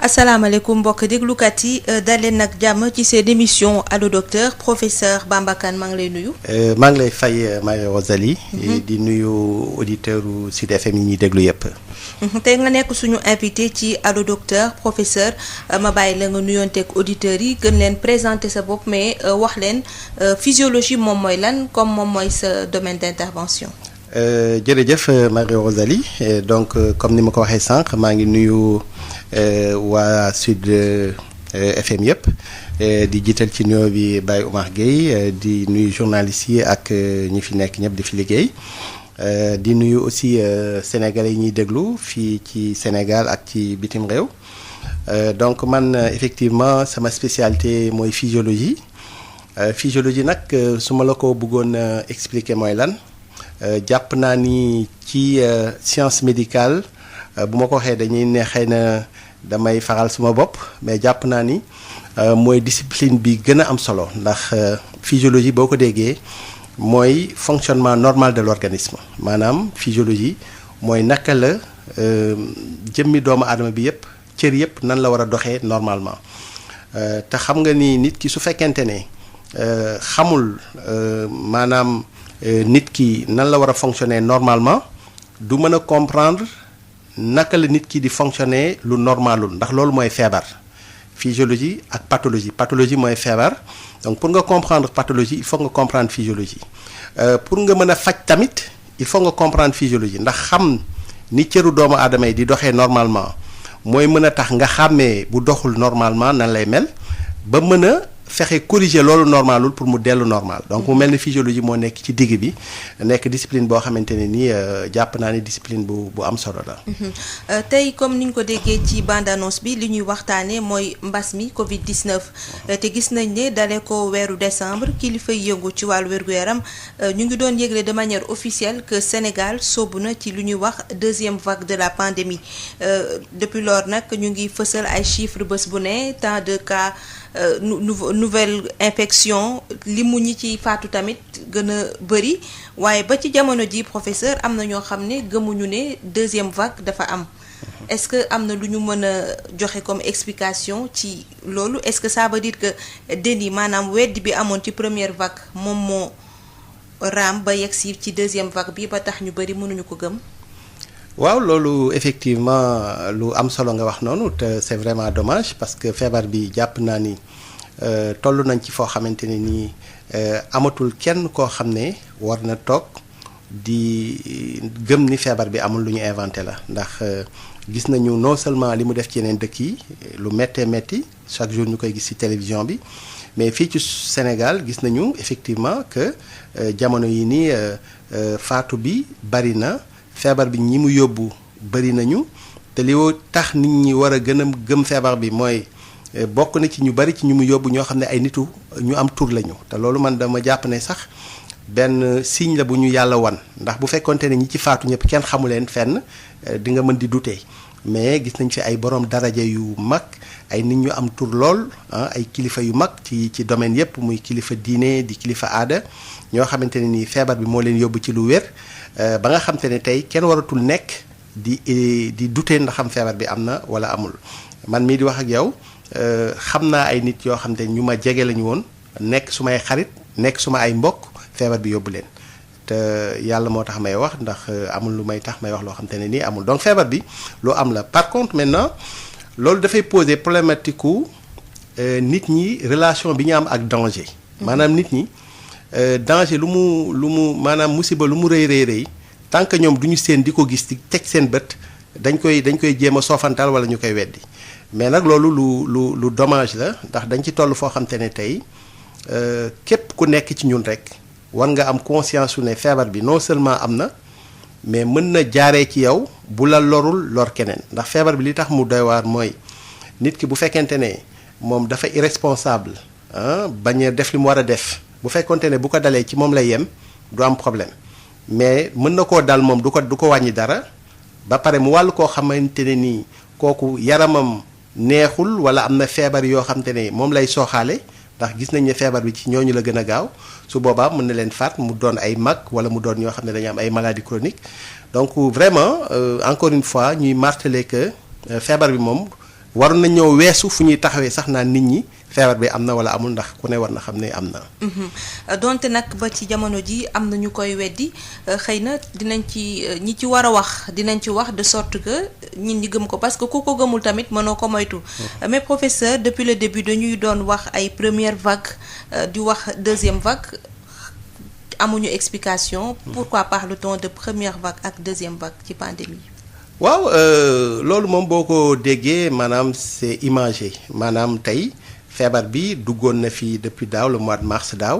asalaamaaleykum mbokk déglukat yi daleen nag jàmm ci seen émission allo docteur professeur Bamba Kane maa ngi lay nuyu. maa ngi lay fay Marie Rosalie. di nuyu auditeurs u Sud FM yi ñuy déglu yëpp. tey nga nekk suñu invité ci allo docteur professeur ma bàyyi la nga nuyoonteeg auditeurs yi gën leen présenter sa bopp mais wax leen physiologie moom mooy lan comme moom mooy sa domaine d'intervention. jërëjëf Marie Rosalie donc comme ni ma ko waxee sànq maa ngi nuyu waa Sud FM yëpp di jiital ci nuyoo bi Baye Oumar Gueye di nuyu journalistes yi ak ñi fi nekk ñëpp di fi liggéey di nuyu aussi sénégalais yi ñuy déglu fii ci Sénégal ak ci bitim réew donc man effectivement sama spécialité mooy physiologie physiologie nag su ma la ko bëggoon expliquer mooy lan. jàpp naa ni ci science médicale bu ma ko waxee dañuy ne xëy na damay faral suma bopp mais jàpp naa ni mooy discipline bi gën a am solo ndax physiologie boo ko déggee mooy fonctionnement normal de l'organisme maanaam physiologie mooy naka la jëmmi doomu aadama bi yëpp cër yëpp nan la war a doxee normalement te xam nga ni nit ki su fekkente ne xamul maanaam nit ki nan la war a fonctionner normalement du mën a comprendre naka la nit ki di fonctionner lu normalul ndax loolu mooy feebar physiologie ak pathologie mooy feebar donc pour nga comprendre pathologie il faut nga comprendre physiologie pour nga mën a faj tamit il faut nga comprendre physiologie ndax xam ni cëru doomu aadama yi di doxee normalement mooy mën a tax nga xàmmee bu doxul normalement nan lay mel ba mën a fexe corriger loolu normalul pour mu dellu normal donc mu mel ni physiologie moo nekk ci digg bi nekk discipline boo xamante ne nii jàpp naa ne discipline bu am solo la. tey comme ni ñu ko déggee ci bande annonce bi li ñuy waxtaanee mooy mbas mi Covid 19 te gis nañ ne dalee ko weeru décembre kilifa yëngu ci wàllu wér-gu-yaram ñu ngi doon yëgle de manière officielle que Sénégal sóobu na ci lu ñuy wax deuxième vague de la pandémie depuis lors nag ñu ngi fësal ay chiffres bés bu ne tant de cas. Nouvelle infection li mu ñi ci faatu tamit gën a bëri waaye ba ci jamono ji professeur am na ñoo xam ne gëmuñu ne deuxième vague dafa am est-ce que am na lu ñu mën a joxe comme explication ci loolu est-ce que ça veut dire que déni maanaam weddi bi amoon ci première vague moom moo raam ba yegsi ci deuxième vague bi ba tax ñu bëri mënuñu ko gëm. waaw loolu effectivement lu am solo nga wax noonu te c'est vraiment dommage parce que feebar bi jàpp naa ni toll nañ ci foo xamante ne nii amatul kenn koo xam ne war na toog di gëm ni feebar bi amul lu ñu inventé la ndax gis nañu non seulement li mu def ci yeneen dëkk yi lu méttee métti chaque jour ñu koy gis ci télévision bi mais fii ci Sénégal gis nañu effectivement que jamono yi nii faatu bi bari na. feebar bi ñi mu yóbbu bëri nañu te li tax nit ñi war a gën a gëm feebar bi mooy bokk na ci ñu bëri ci ñu mu yóbbu ñoo xam ne ay nitu ñu am tur lañu te loolu man dama jàpp ne sax benn signe la bu ñu yàlla wan ndax bu fekkonte ne ñi ci faatu ñëpp kenn xamu leen fenn di nga mën di douter mais gis nañ fi ay borom daraja yu mag ay nit ñu am tur lool ay kilifa yu mag ci domaine yépp muy kilifa diine di kilifa aada ñoo xamante ne nii feebar bi moo leen yóbbu ci lu wér. ba nga xam te ne tey kenn waratul nekk di douter ndax xam feebar bi am na wala amul man mii di wax ak yow xam naa ay nit yoo xam te ñu ma jege lañu woon nekk su may xarit nekk suma ay mbokk feebar bi yóbbu leen te yàlla moo tax may wax ndax amul lu may tax may wax loo xam te ne nii amul donc feebar bi lu am la par contre maintenant loolu dafay poser problématique ku nit ñi relation bi ñu am ak danger maanaam nit ñi danger lu mu maanaam musiba lu mu rëy tant que ñoom du ñu seen di ko gis di teg seen bët dañ koy jéem a soofantal wala ñu koy weddi mais nag loolu lu dommage la ndax dañ ci toll foo xam te ne tey képp ku nekk ci ñun rek war nga am conscience su ne feebar bi non seulement am na mais mën na jaaree ci yow bu la lorul lor keneen ndax feebar bi li tax mu doy waar mooy nit ki bu fekkente ne moom dafa irresponsable bañ a def li mu war a def. bu fekkonte ne bu ko dalee ci moom lay yem du am problème mais mën na koo dal moom du ko wàññi dara ba pare mu wàll koo xamante ne nii kooku yaramam neexul wala am na feebar yoo xamante ne moom lay sooxaale ndax gis nañ ne feebar bi ci ñooñu la gën a gaaw su boobaa mën na leen faat mu doon ay mag wala mu doon ñoo xam ne dañu am ay maladies chroniques donc vraiment encore une fois ñuy marteler que feebar bi moom waroon na ñëw weesu fu ñuy taxawee sax naan nit ñi feebar bi am na wala amul ndax ku ne war na xam ne am na. donte nag ba ci jamono ji am na ñu koy weddi xëy na dinañ ci ñi ci war a wax dinañ ci wax de sorte que ñin ñi gëm ko parce que ku ko gëmul tamit mënoo ko moytu. Mais professeur depuis le début dañuy doon wax ay première vague di wax deuxième vague amuñu explication. Pourquoi parle-t-on de première vague ak deuxième vague ci pandémie. waaw loolu moom boo ko déggee maanaam c'est imagé maanaam tey feebar bi duggoon na fi depuis daaw le mois de mars daaw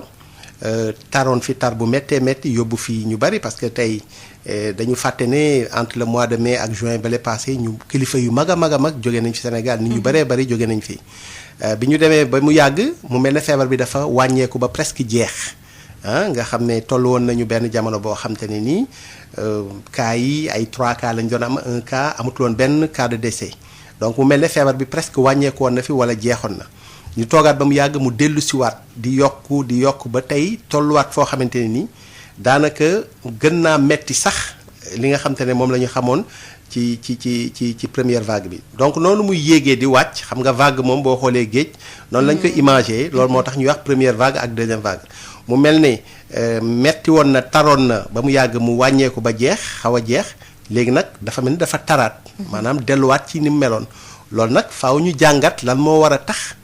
taroon fi tar bu méttee métti yóbbu fi ñu bari parce que tey dañu fàtte ne entre le mois de mai ak juin bale passé ñu kilifa yu mag a mag jóge nañ fi Sénégal nit ñu bëree bëri jóge nañ fi bi ñu demee ba mu yàgg mu mel ne feebar bi dafa wàññeeku ba presque jeex nga xam ne toll woon nañu benn jamono boo xam te ne nii cas yi ay 3 cas lañ doon am 1 cas amatul woon benn cas de décès donc mu mel ne feebar bi presque wàññeeku woon na fi wala jeexoon na ñu toogaat ba mu yàgg mu dellu siwaat di yokk ba tey tolluwaat foo xamante ne nii daanaka gën naa metti sax li nga xam te ne moom la ñu xamoon ci première vague bi donc noonu muy yéegee di wàcc xam nga vague moom boo xoolee géej noonu lañ koy imagé loolu moo tax ñuy wax première vague ak deuxième vague mu mel ne metti woon na taroon na ba mu yàgg mu wàññeeku ba jeex xaw a jeex léegi nag dafa mel ni dafa taraat maanaam delluwaat ci ni mu meloon loolu nag faaw ñu jàngat lan moo war a tax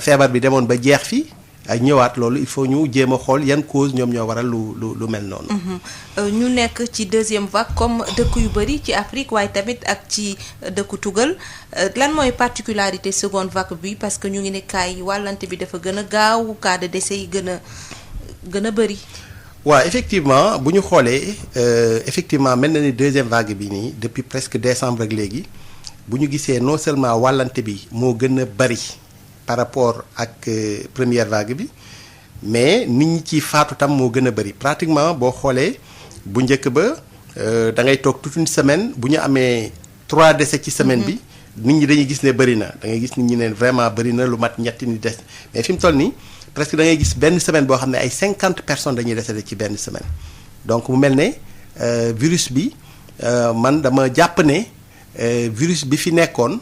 feebar bi demoon ba jeex fi ak ñëwaat loolu il faut ñu jéem a xool yan cause ñoom ñoo waral lu mel noonu. ñu nekk ci deuxième vague comme dëkk yu bëri ci Afrique waaye tamit ak ci dëkku tugal lan mooy particularité seconde vague bi parce que ñu ngi ne cas yi wàllante bi dafa gën a gaaw cas de décès yi gën a bëri. waaw effectivement bu ñu xoolee effectivement mel na ni deuxième vague bi nii depuis presque décembre ak léegi bu ñu gisee non seulement wàllante bi moo gën a bëri. par rapport ak première vague bi mais nit ñi ci faatu tam moo gën a bëri pratiquement boo xoolee bu njëkk ba da ngay toog toute une semaine bu ñu amee 3 décès ci semaine bi nit ñi dañuy gis ne bëri na da ngay gis nit ñi ne vraiment bëri na lu mat ñetti ni des mais fi mu toll nii presque da ngay gis benn semaine boo xam ne ay 50 personnes dañuy décédé ci benn semaine donc mu mel ne virus bi man dama jàpp ne virus bi fi nekkoon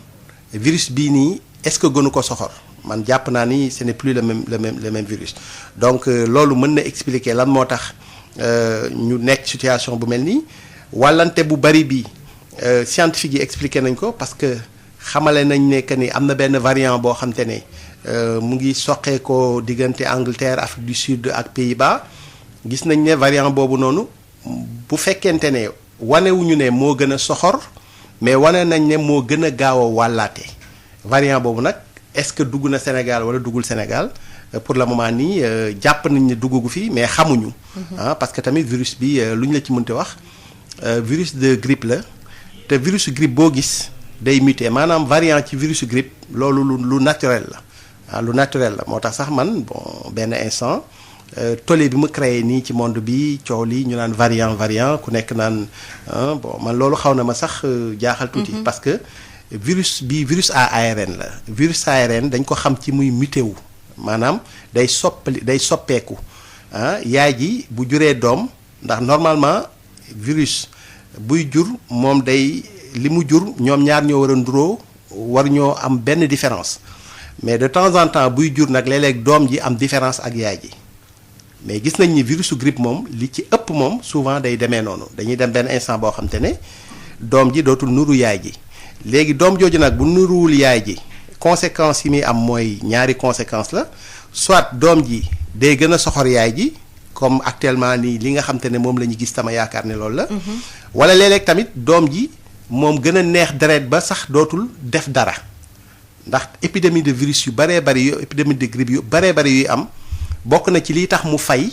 virus bii nii est-ce que gënu ko soxor man jàpp naa ni ce n'est plus le même virus donc loolu mën na expliquer lan moo tax ñu nekk situation bu mel nii wàllante bu bari bi scientifique yi expliqué nañ ko parce que xamale nañ ne que ni am na benn variant boo xam te ne mu ngi soqee ko diggante Angleterre Afrique du Sud ak Pays-Bas gis nañ ne variant boobu noonu bu fekkente ne wanewuñu ne moo gën a soxor mais wane nañ ne moo gën a gaaw a wàllaate variant boobu nag est-ce que dugg na Sénégal wala duggul Sénégal pour le moment nii jàpp nañ ne duggagu fi mais xamuñu. Parce que tamit virus bi lu ñu la ci mënti wax virus de grippe la te virus grippe boo gis day muté maanaam variant ci virus grippe loolu lu naturel la lu naturel la moo tax sax man bon benn instant tollé bi mu créé nii ci monde bi coow li ñu naan variant ku nekk naan bon man loolu xaw na ma sax jaaxal tuuti. Parce que virus bi virus à ARN la virus ARN dañ ko xam ci muy muté wu maanaam day soppeeku yaay ji bu juree doom ndax normalement virus buy jur moom day li mu jur ñoom ñaar ñoo war a nduroo war ñoo am benn différence mais de temps en temps buy jur nag léeg-léeg doom ji am différence ak yaay ji mais gis nañ ni virusu grippe moom li ci ëpp moom souvent day demee noonu dañuy dem benn instant boo xam te ne doom ji dootul nuru yaay ji léegi doom jooju nag bu nuruwul yaay ji conséquences yi muy am mooy ñaari conséquences la soit doom ji day gën a soxor yaay ji comme actuellement nii li nga xam te ne moom la ñu gis sama yaakaar ne loolu la. wala léeg-léeg tamit doom ji moom gën a neex deret ba sax dootul def dara ndax épidémie de virus yu baree bari yu épidémie de grippe yu baree bari yuy am bokk na ci liy tax mu fay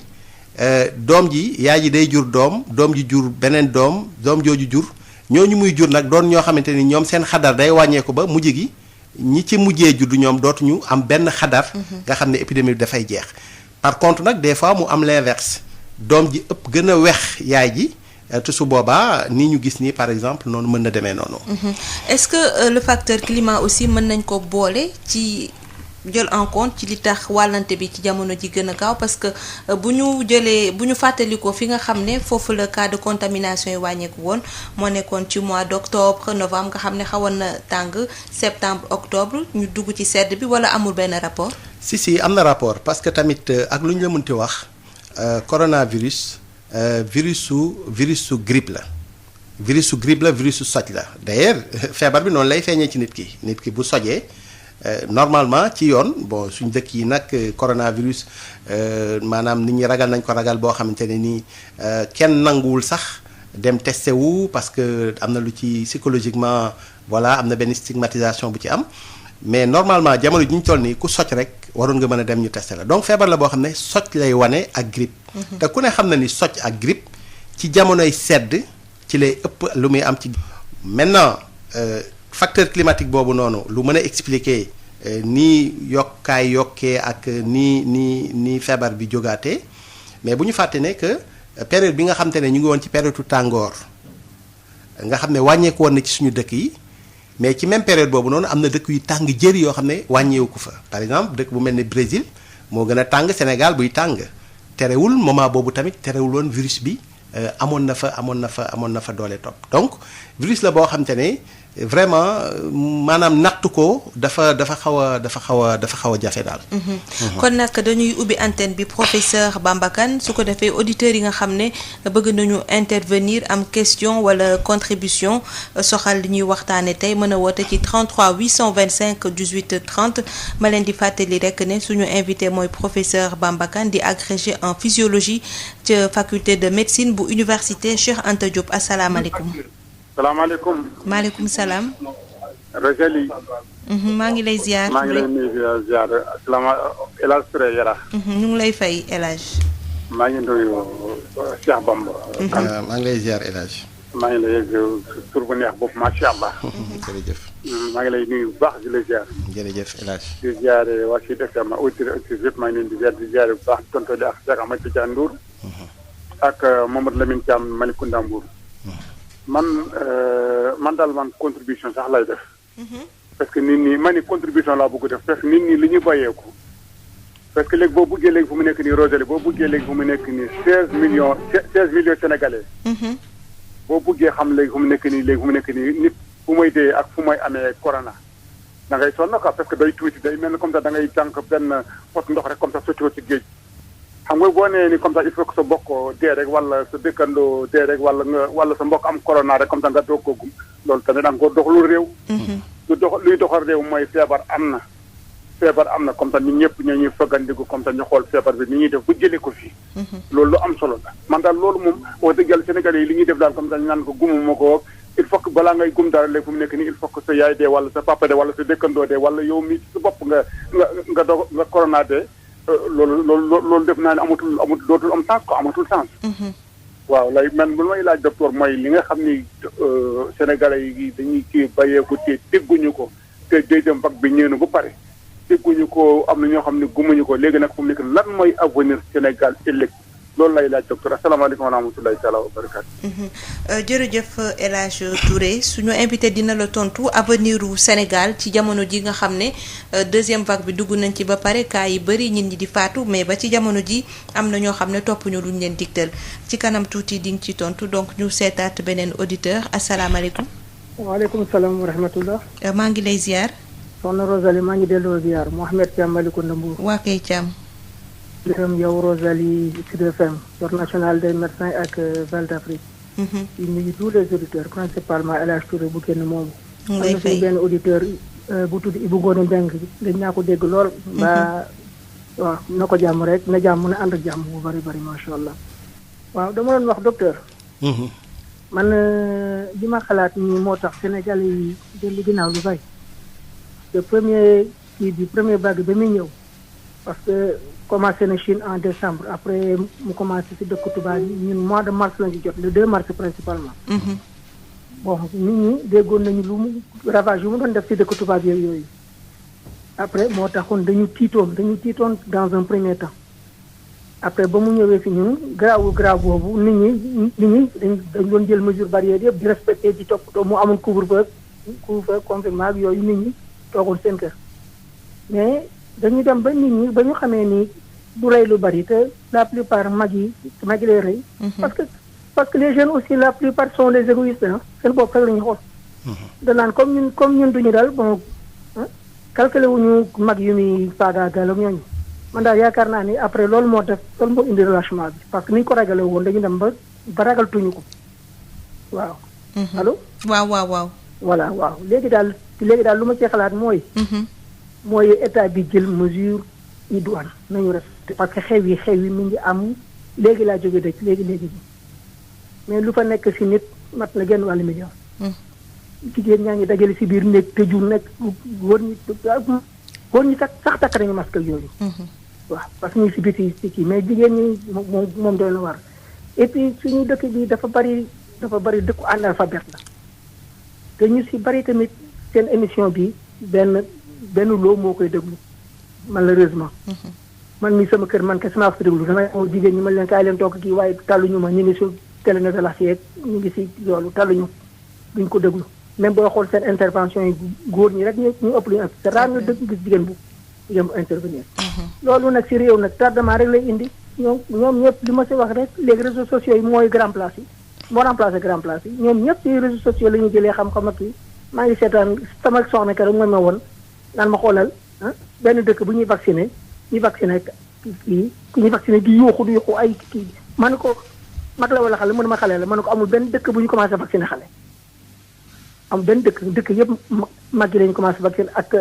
doom ji yaay ji day jur doom ji jur beneen doom jooju jur. ñooñu muy jur nag doon ñoo xamante ni ñoom seen xadar day wàññeeku ba mujj gi ñi ci mujjee juddu ñoom dootuñu am benn xadar. nga xam ne épidémie bi dafay jeex. par contre nag des fois mu am l'inverse doom ji ëpp gën a wex yaay ji te su boobaa ni ñu gis nii par exemple noonu mën na demee noonu. Est-ce que le facteur climat aussi mën nañ ko boole ci jël en compte ci li tax wàllante bi ci jamono ji gën a gaaw parce que bu ñu fàttalikoo fi nga xam ne foofu la cas de contamination yi wàññeeku woon moo nekkoon ci mois d'octobre novembre nga xam ne xawoon na tàng septembre octobre ñu dugg ci sedd bi wala amul benn rapport. si am na rapport parce que tamit ak lu ñu la mënti wax coronavirus virus su grippe la. virus su grippe la virus su soj la d'ailleurs feebar bi noonu lay feeñee ci nit ki bu sojee normalement ci yoon bon suñ dëkk yi nag coronavirus maanaam nit ñi ragal nañ ko ragal boo xamante ne nii kenn nanguwul sax dem testé wu parce que am na lu ci psychologiquement voilà am na benn stigmatisation bu ci am mais normalement jamono ji ñu toll nii ku soj rek waroon nga mën a dem ñu testé la donc feebar la boo xam ne soj lay wane ak grippe. te ku ne xam na ni soj ak grippe ci jamonoy sedd. ci lay ëpp lu muy am ci maintenant facteur climatique boobu noonu lu mën a expliquer nii yokkee ak nii feebar bi jógaatee mais bu ñu fàtte ne que période bi nga xam te ne ñu ngi woon ci période tàngoor nga xam ne wàññeeku woon na ci suñu dëkk yi mais ci même période boobu noonu am na dëkk yu tàng jëri yoo xam ne wàññeeku ko fa par exemple dëkk bu mel ne Brésil moo gën a tàng Sénégal buy tàng terewul moment boobu tamit terewul woon virus bi amoon na fa doole topp donc virus la boo xam te ne vraiment maanaam natt ko dafa xaw a jafe daal. kon nag dañuy ubbi antenne bi professeur Bamba Kane su ko defee auditeurs yi nga xam ne bëgg nañu intervenir am question wala contribution soxal li ñuy waxtaane tey mën a woote ci 33 825 18 30 ma leen di fàttali rek ne suñu invité mooy professeur Bamba Kane di agrégé en physiologie ca faculté de médecine bu université Cheikh Anta Diop asalaamaaleykum. salaamaaleykum. maaleykum salaam. Rosalie. maa ngi lay ziar. maa ngi lay nuyu ziar asalaamaaleykum El Hadj Touré Yara. ñu ngi lay fay El Hadj. maa ngi nuyu Cheikh Bamba. maa ngi lay ziar El Hadj. maa ngi lay tur bu neex boobu macha allah. jërëjëf. maa ngi lay nuyu bu baax di la ziar. jërëjëf El Hadj. di ziare waa Sud FM auditeur yëpp maa ngi leen di ziare bu baax tonton di ak Cheikh Ahmed Tidiane Ndour. ak Mamadou Lamine Thiam Malicounda Mbour. man daal contribution sax lay def. parce que nit ñi man ni contribution laa bëgg def parce que nit ñi li ñu bàyyeeku. parce que léegi boo buggee léegi fu mu nekk nii Rosalie boo buggee léegi fu mu nekk nii 16 millions sénégalais. boo buggee xam léegi fu mu nekk nii nit fu may dee ak fu may amee corona. da ngay sonn quoi parce que day tuuti day mel ni comme ça da ngay tànk benn pot ndox rek comme ça sotti ko ci géej. xam nga boo nee ni comme ça il faut que sa mbokk dee rek wala sa dëkkandoo dee rek wala sa mbokk am corona rek comme ça nga doog ko gum loolu tamit da nga ko doxalul réew. luy doxal réew mooy feebar am na comme ça ñun ñëpp ñuy fëggandiku comme ça ñu xool feebar bi ni ñuy def bu jëlee ko fii. loolu lu am solo la man daal loolu moom wax dëgg yàlla Sénégalais yi li ñuy def daal comme ça ñu naan ko gumuma ko il faut que balaa ngay gum dara léegi fu mu nekk nii il faut que sa yaay dee wala sa papa dee wala sa dëkkandoo dee wala yow mi sa bopp nga corona dee. loolu def naa ne amatul dootul am sens ko amatul sens. waaw lay man bu may laaj docteur mooy li nga xam ni Sénégalais yi dañuy kii bàyyeeku te dégguñu ko te deuxième vague bi ñëw na ba pare dégguñu ko am na ñoo xam ne gumuñu ko léegi nag fu mu nekk lan mooy avenir Sénégal ëllëg loolu lay laaj docteur asalaamaaleykum wa rahmatulahi taala wa barakaatu. jërëjëf El Hadj Touré suñu invité dina la tontu avenir u Sénégal ci jamono ji nga xam ne deuxième vague bi dugg nañ ci ba pare cas yi bëri nit ñi di faatu mais ba ci jamono ji am na ñoo xam ne topp ñu luñ leen digtal ci kanam tuuti di nga ci tontu donc ñu seetaat beneen auditeur asalaamaaleykum. waaleykum salaam wa rahmatullah. maa ngi lay ziar. soxna Rosalie maa ngi delloo ziar Mouhamed Thiam Malicounda Mbour. waa kay Thiam. jërëjëf yow Rosalie Sud FM Ordre national des médecins ak Val d'Afrique. di nuyu tous les auditeurs principalement El Hadj Touré bu kenn moomu. mu lay fay am na benn auditeur bu tudd Ibou Ngoné Mbengue dañ naa ko dégg lool. mbaa waaw na ko jàmm rek na jàmm na ànd ak jàmm bu bari bari macha allah. waaw dama doon wax docteur. man li ma xalaat nii moo tax Sénégal yi dellu ginnaaw lu bari. le premier vague ba muy ñëw parce que. commencé na Chine en décembre après mu commencé ci dëkk tubaab yi ñun mois de mars lañu jot le 2 mars principalement. bon nit ñi déggoon nañu lu mu ravage yu mu doon def ci dëkk tubaab yooyu. après moo taxoon dañu tiitoon dans un premier temps. après ba mu ñëwee fi ñun grave boobu nit ñi dañ doon jël mesure barrière yëpp di respecté di toppatoo mu amul couvre-feu confinement ak yooyu nit ñi toogoon seen kër mais. dañu dem ba nit ñi ba ñu xamee ni du rey lu bari te la plupart mag yi lay rey. parce que les jeunes aussi la plupart sont les égoïstes seen bopp rek la ñuy xool. danaan comme ñun duñu daal bon calculé wuñu mag yu muy faagaagal ak ñooñu man daal yaakaar naa ni après loolu moo indi relâchement bi parce que ni ñu ko ragale woon dañu dem ba ragaltuñu ko waaw. allo. waaw. voilà waaw léegi daal lu ma ci xalaat mooy. mooy état bi jël mesure idoine nañu respecté parce que xew yi mi ngi am léegi laa jóge dëkk léegi mais lu fa nekk si nit mat na genn wàllu million. jigéen ñaa ngi dajale si biir néeg tëju nekk góor ñi sax takk nañu masque yooyu. waaw parce que ñu si biti si kii mais jigéen ñi moom doy na war et puis suñu dëkk bi dafa bari dëkku analphabète la te ñu si bari tamit seen émission bi benn loo moo koy déglu malheureusement. man mi sama kër man kese maa ko déglu damay amoo jigéen ñi ma leen kaay leen toog kii waaye tàlluñu ma ñu ngi si télénovelas yeeg ñu ngi si loolu tàlluñu duñ ko déglu même booy xool seen intervention yi góor ñi rek ñu ëpp lu ñu ëpp te raar nga dëgg gis jigéen bu intervenir. loolu nag si réew nag tardement rek lay indi ñoom ñëpp li ma si wax rek léegi réseaux sociaux yi mooy grand place yi moo remplacé grand place yi ñoom ñëpp si réseaux sociaux la ñu jëlee xam-xam ak yi maa ngi seetaan sama soxna keroog mooy ma woon naan ma xoolal benn dëkk bu ñuy vacciné di yuuxu ay kii man ko mag la wala xale mënuma xale la man ko amul benn dëkk bu ñu commencé vacciné xale amul benn dëkk yëpp mag yi lañu commencé vacciné ak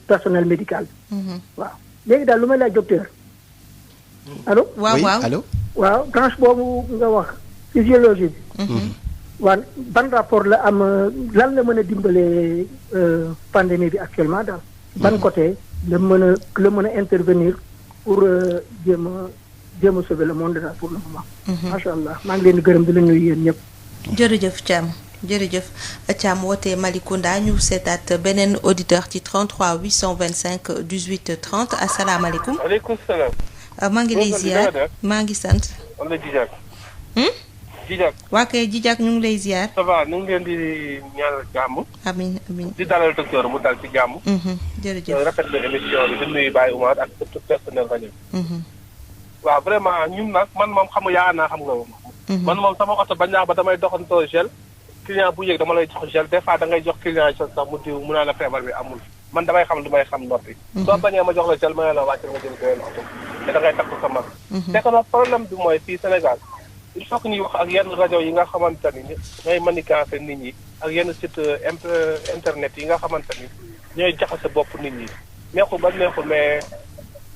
personnel médical bi waaw léegi daal lu may laaj docteur allo waaw branche boobu nga wax physiologie bi waaw ban rapport la am lan la mën a dimbalee pandémie bi actuellement daal ban côté la mën a intervenir pour jéem a sauver le monde daal pour le moment. macha allah maa ngi leen di gërëm di la nuyu yéen ñëpp. jërëjëf Thiam wootee Malicounda ñu seetaat beneen auditeur ci 33 825 18 30 asalaamaaleykum. waaleykum salaam. maa ngi lay ziar maa ngi sant. wala Djidiack. Djidiack. waa kay Djidiack ñu ngi lay ziar. ça va ñu ngi leen di ñaanal jàmm. amiin. di dalal docteur mu dal ci jàmm. jërëjëf rafetlu émission bi di nuyu Baye Oumar ak tout personnel rajo. waaw vraiment ñun nag man moom xam nga xam nga moom. man moom sama oto bañ naa ba damay doxantoo gel. client bu yéeg dama lay jox gel des fois da ngay jox client gel sax mu diw mu naan la feebar bi amul man damay xam lu may xam noppi. soo bañee ma jox la gel ma ne la wàccal nga jël beneen oto te da ngay takk sa masque. c'est que nag problème bi mooy fii Sénégal il faut que ñuy wax ak yenn rajo yi nga xamante ni ñooy manigancé nit ñi ak yenn site internet yi nga xamante ni ñooy jaxase bopp nit ñi neexul ba neexul mais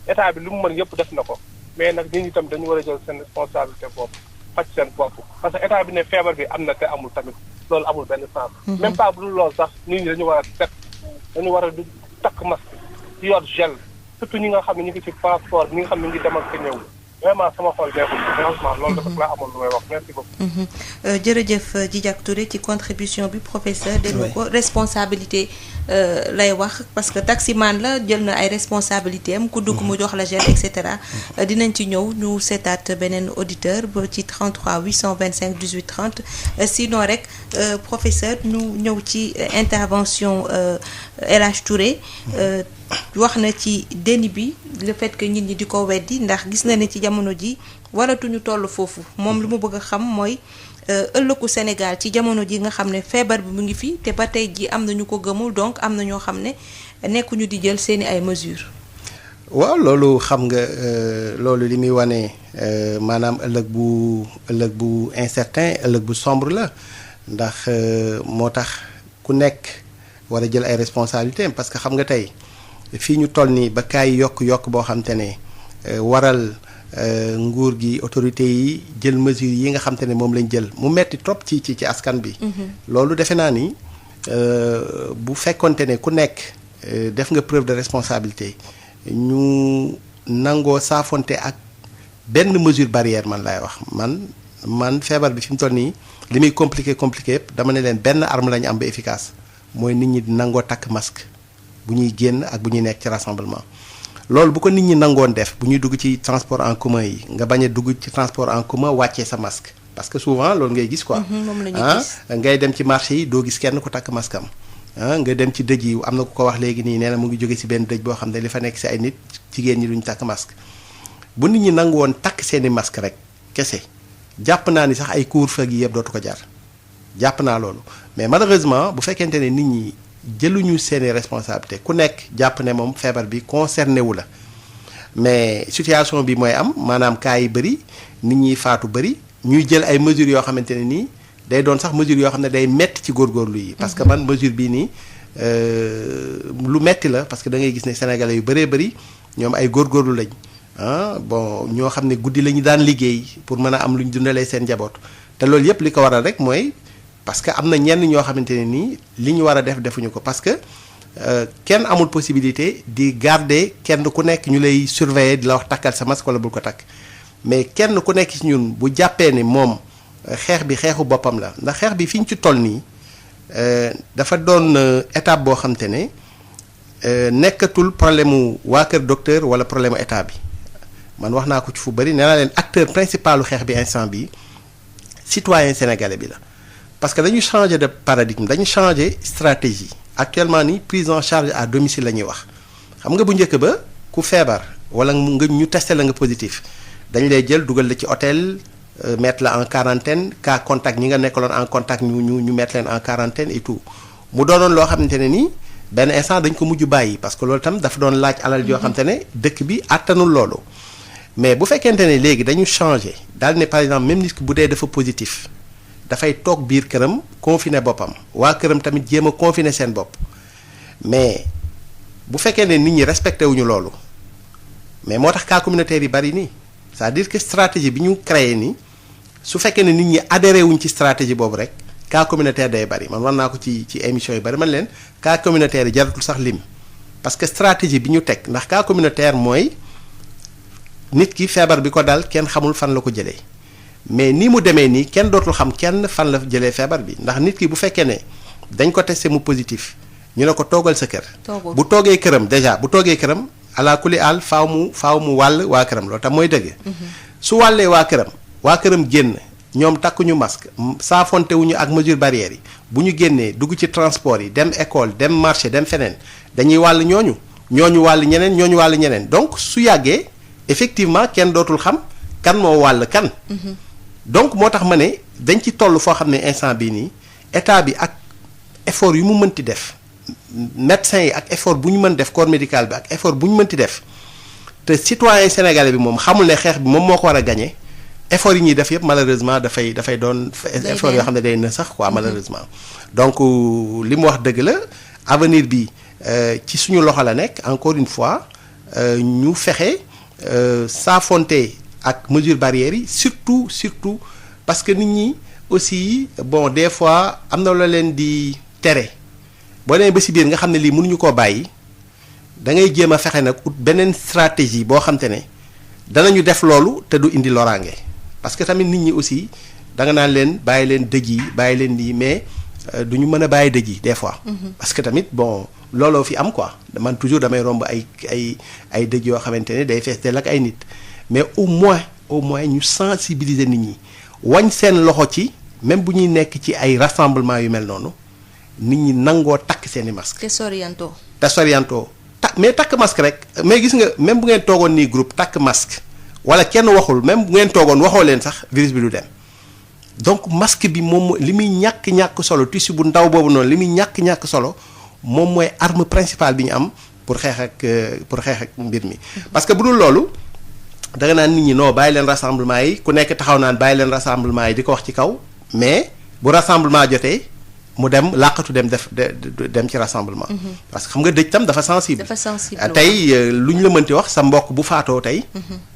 état bi lu mu mën yëpp def na ko mais nag nit ñi tam dañu war a jël seen responsabilité bopp faj seen bopp parce que état bi ne feebar bi am na te amul tamit loolu amul benn sens. même pas bu dul loolu sax nit ñi dañu war a set dañu war a du takk masque ci yor gel surtout ñi nga xam ne ñu ngi ci passeport ñi nga xam ne ñu ngi dem ak ñëw vraiment sama xol neexul franchement loolu dafa laa amoon lu may wax merci beaucoup. jërëjëf Djidiack Touré ci contribution bi professeur dégg ko responsabilité lay wax parce que taximan la jël na ay responsabilité am ku dugg mu jox la gel et cetera dinañ ci ñëw ñu seetaat beneen auditeur ba ci 33 825 18 30 sinon rek professeur ñu ñëw ci intervention El Hadj Touré wax na ci déni bi le fait que nit ñi di ko weddi ndax gis na ne ci jamono ji waratuñu toll foofu moom lu mu bëgg a xam mooy ëllëgu Sénégal ci jamono ji nga xam ne feebar bi mu ngi fi te ba tey ji am na ñu ko gëmul donc am na ñoo xam ne nekkuñu di jël seeni ay mesures. waaw loolu xam nga loolu li muy wane maanaam ëllëg bu incertain ëllëg bu sombre la ndax moo tax ku nekk war a jël ay responsabilités parce que xam nga tey fii ñu toll nii ba kaay yokk boo xam te ne waral nguur gi autorités yi jël mesures yi nga xam te ne moom lañ jël mu metti trop ci askan bi. loolu defe naa ni bu fekkonte ne ku nekk def nga preuve de responsabilité ñu nangoo saafonte ak benn mesure barrière man laay wax man feebar bi fi mu toll nii li muy compliqué yëpp dama ne leen benn arme lañu am ba efficace mooy nit ñi nangoo takk masque bu ñuy génn ak bu ñuy nekk ci rassemblement. loolu bu ko nit ñi nangoon def bu ñuy dugg ci transport en commun yi nga bañ a dugg ci transport en commun wàccee sa masque parce que souvent loolu ngay gis quoi. moom la ñuy gis ngay dem ci marché yi doo gis kenn ku takk masque am nga dem ci dëj yi am na ku ko wax léegi nii nee na mu ngi jóge ci benn dëj boo xam ne li fa nekk ci ay nit jigéen ñi duñ takk masque bu nit ñi nangu woon takk seeni masque rek kese jàpp naa ni sax ay couvre-feu gi yëpp dootu ko jar jàpp naa loolu mais malheureusement bu fekkente ne nit ñi jëluñu seeni responsabilité ku nekk jàpp ne moom feebar bi concerné wu la mais situation bi mooy am maanaam cas yi bëri nit ñi faatu bëri ñuy jël ay mesures yoo xamante ne nii day doon sax mesures yoo xam ne day metti ci góorgóorlu yi. parce que man mesure bii nii lu metti la parce que da ngay gis ne sénégalais yu bëree bëri ñoom ay góorgóorlu lañ bon ñoo xam ne guddi la ñu daan liggéey pour mën a am lu ñu dundalee seen njaboot te loolu yëpp li ko waral rek mooy parce que am na ñenn ñoo xamante ne nii li ñu war a def defuñu ko parce que kenn amul possibilité di garder kenn ku nekk ñu lay surveiller di la wax takkal sa masque wala bul ko takk mais kenn ku nekk ci ñun bu jàppee ni moom xeex bi xeexu boppam la ndax xeex bi fi ñu ci toll nii dafa doon étape boo xamante ne nekkatul problème mu waa kër docteur wala problème mu état bi man wax naa ko ci fu bëri nee naa leen acteur principalu xeex bi instant bi citoyen sénégalais bi la parce que dañu changer de paradigme dañu changer stratégie actuellement ni prise en charge à domicile la ñuy wax xam nga bu njëkk ba ku feebar wala nga ñu testé la nga positif dañ lay jël dugal la ci hôtel mettre la en quarantaine cas contact ñi nga nekkaloon en contact ñu mettre leen en quarantaine et tout mu doonoon loo xamante ne nii benn instant dañ ko mujj bàyyi parce que loolu tam dafa doon laaj alal yoo xamante ne dëkk bi àttanul loolu mais bu fekkente ne léegi dañu changer daal ne par exemple même nit ki bu dee dafa positif dafay toog biir këram confiné boppam waa këram tamit jéem a confiné seen bopp mais bu fekkee ne nit ñi respecté wuñu loolu mais moo tax cas communautaire yi bari nii c'est-à-dire que stratégie bi ñu créé nii su fekkee ne nit ñi adhéré wuñ ci stratégie boobu rek cas communautaire day bari man war naa ko ci émission yu bari man leen cas communautaire yi jaratul sax lim parce que stratégie bi ñu teg ndax cas communautaire mooy nit ki feebar bi ko dal kenn xamul fan la ko jëlee mais ni mu demee nii kenn dootul xam kenn fan la jëlee feebar bi ndax nit ki bu fekkee ne dañ ko testé mu positif ñu ne ko toogal sa kër. bu toogee këram déjà bu toogee këram ala kuli àll faaw mu wàll waa këram loolu tam mooy dëgg. su wàllee waa këram génn ñoom takkuñu masque saafonte wuñu ak mesure barrière yi bu ñu génnee dugg ci transport yi dem école dem marché dem feneen dañuy wàll ñooñu wàll ñeneen donc su yàggee effectivement kenn dootul xam kan moo wàll kan. donc moo tax ma ne dañ ci toll foo xam ne instant bii nii état bi ak effort yu mu mënti def médecins yi ak effort bu ñu mën def corps médical bi ak effort bu ñu mënti def te citoyen sénégalais bi moom xamul ne xeex bi moom moo ko war a gagné effort yi ñuy def yëpp malheureusement dafay doon effort yoo xam ne day na sax quoi malheureusement donc li mu wax dëgg la avenir bi ci suñu loxo la nekk encore une fois ñu fexe saafonte ak mesure barrières yi surtout parce que nit ñi aussi bon des fois am na la leen di tere boo demee ba si biir nga xam ne lii mënuñu koo bàyyi da ngay jéem a fexe nag ut beneen stratégie boo xam te ne danañu def loolu te du indi loraange parce que tamit nit ñi aussi da nga naan leen bàyyi leen dëj yi bàyyi leen lii mais du ñu mën a bàyyi dëj yi des fois. parce que tamit bon looloo fi am quoi man toujours damay romb ay dëj yoo xamante ne day fees del ak ay nit mais au moins ñu sensibiliser nit ñi wañ seen loxo ci même bu ñuy nekk ci ay rassemblement yu mel noonu nit ñi nangoo takk seeni masque te soriantoo mais takk masque rek mais gis nga même bu ngeen toogoon nii groupe takk masque wala kenn waxul même bu ngeen toogoon waxoo leen sax virus bi du dem donc masque bi moom li muy ñàkk solo tissu bu ndaw boobu noonu li muy ñàkk solo moom mooy arme principale bi ñu am pour xeex ak mbir mi parce que bu dul loolu da nga naan nit ñi non bàyyi leen rassemblement yi ku nekk taxaw naan bàyyi leen rassemblement yi di ko wax ci kaw mais bu rassemblement jotee mu dem làqatu dem ci rassemblement. parce que xam nga dëj tam dafa sensible. tey lu ñu la mënti wax sa mbokk bu faatoo tey.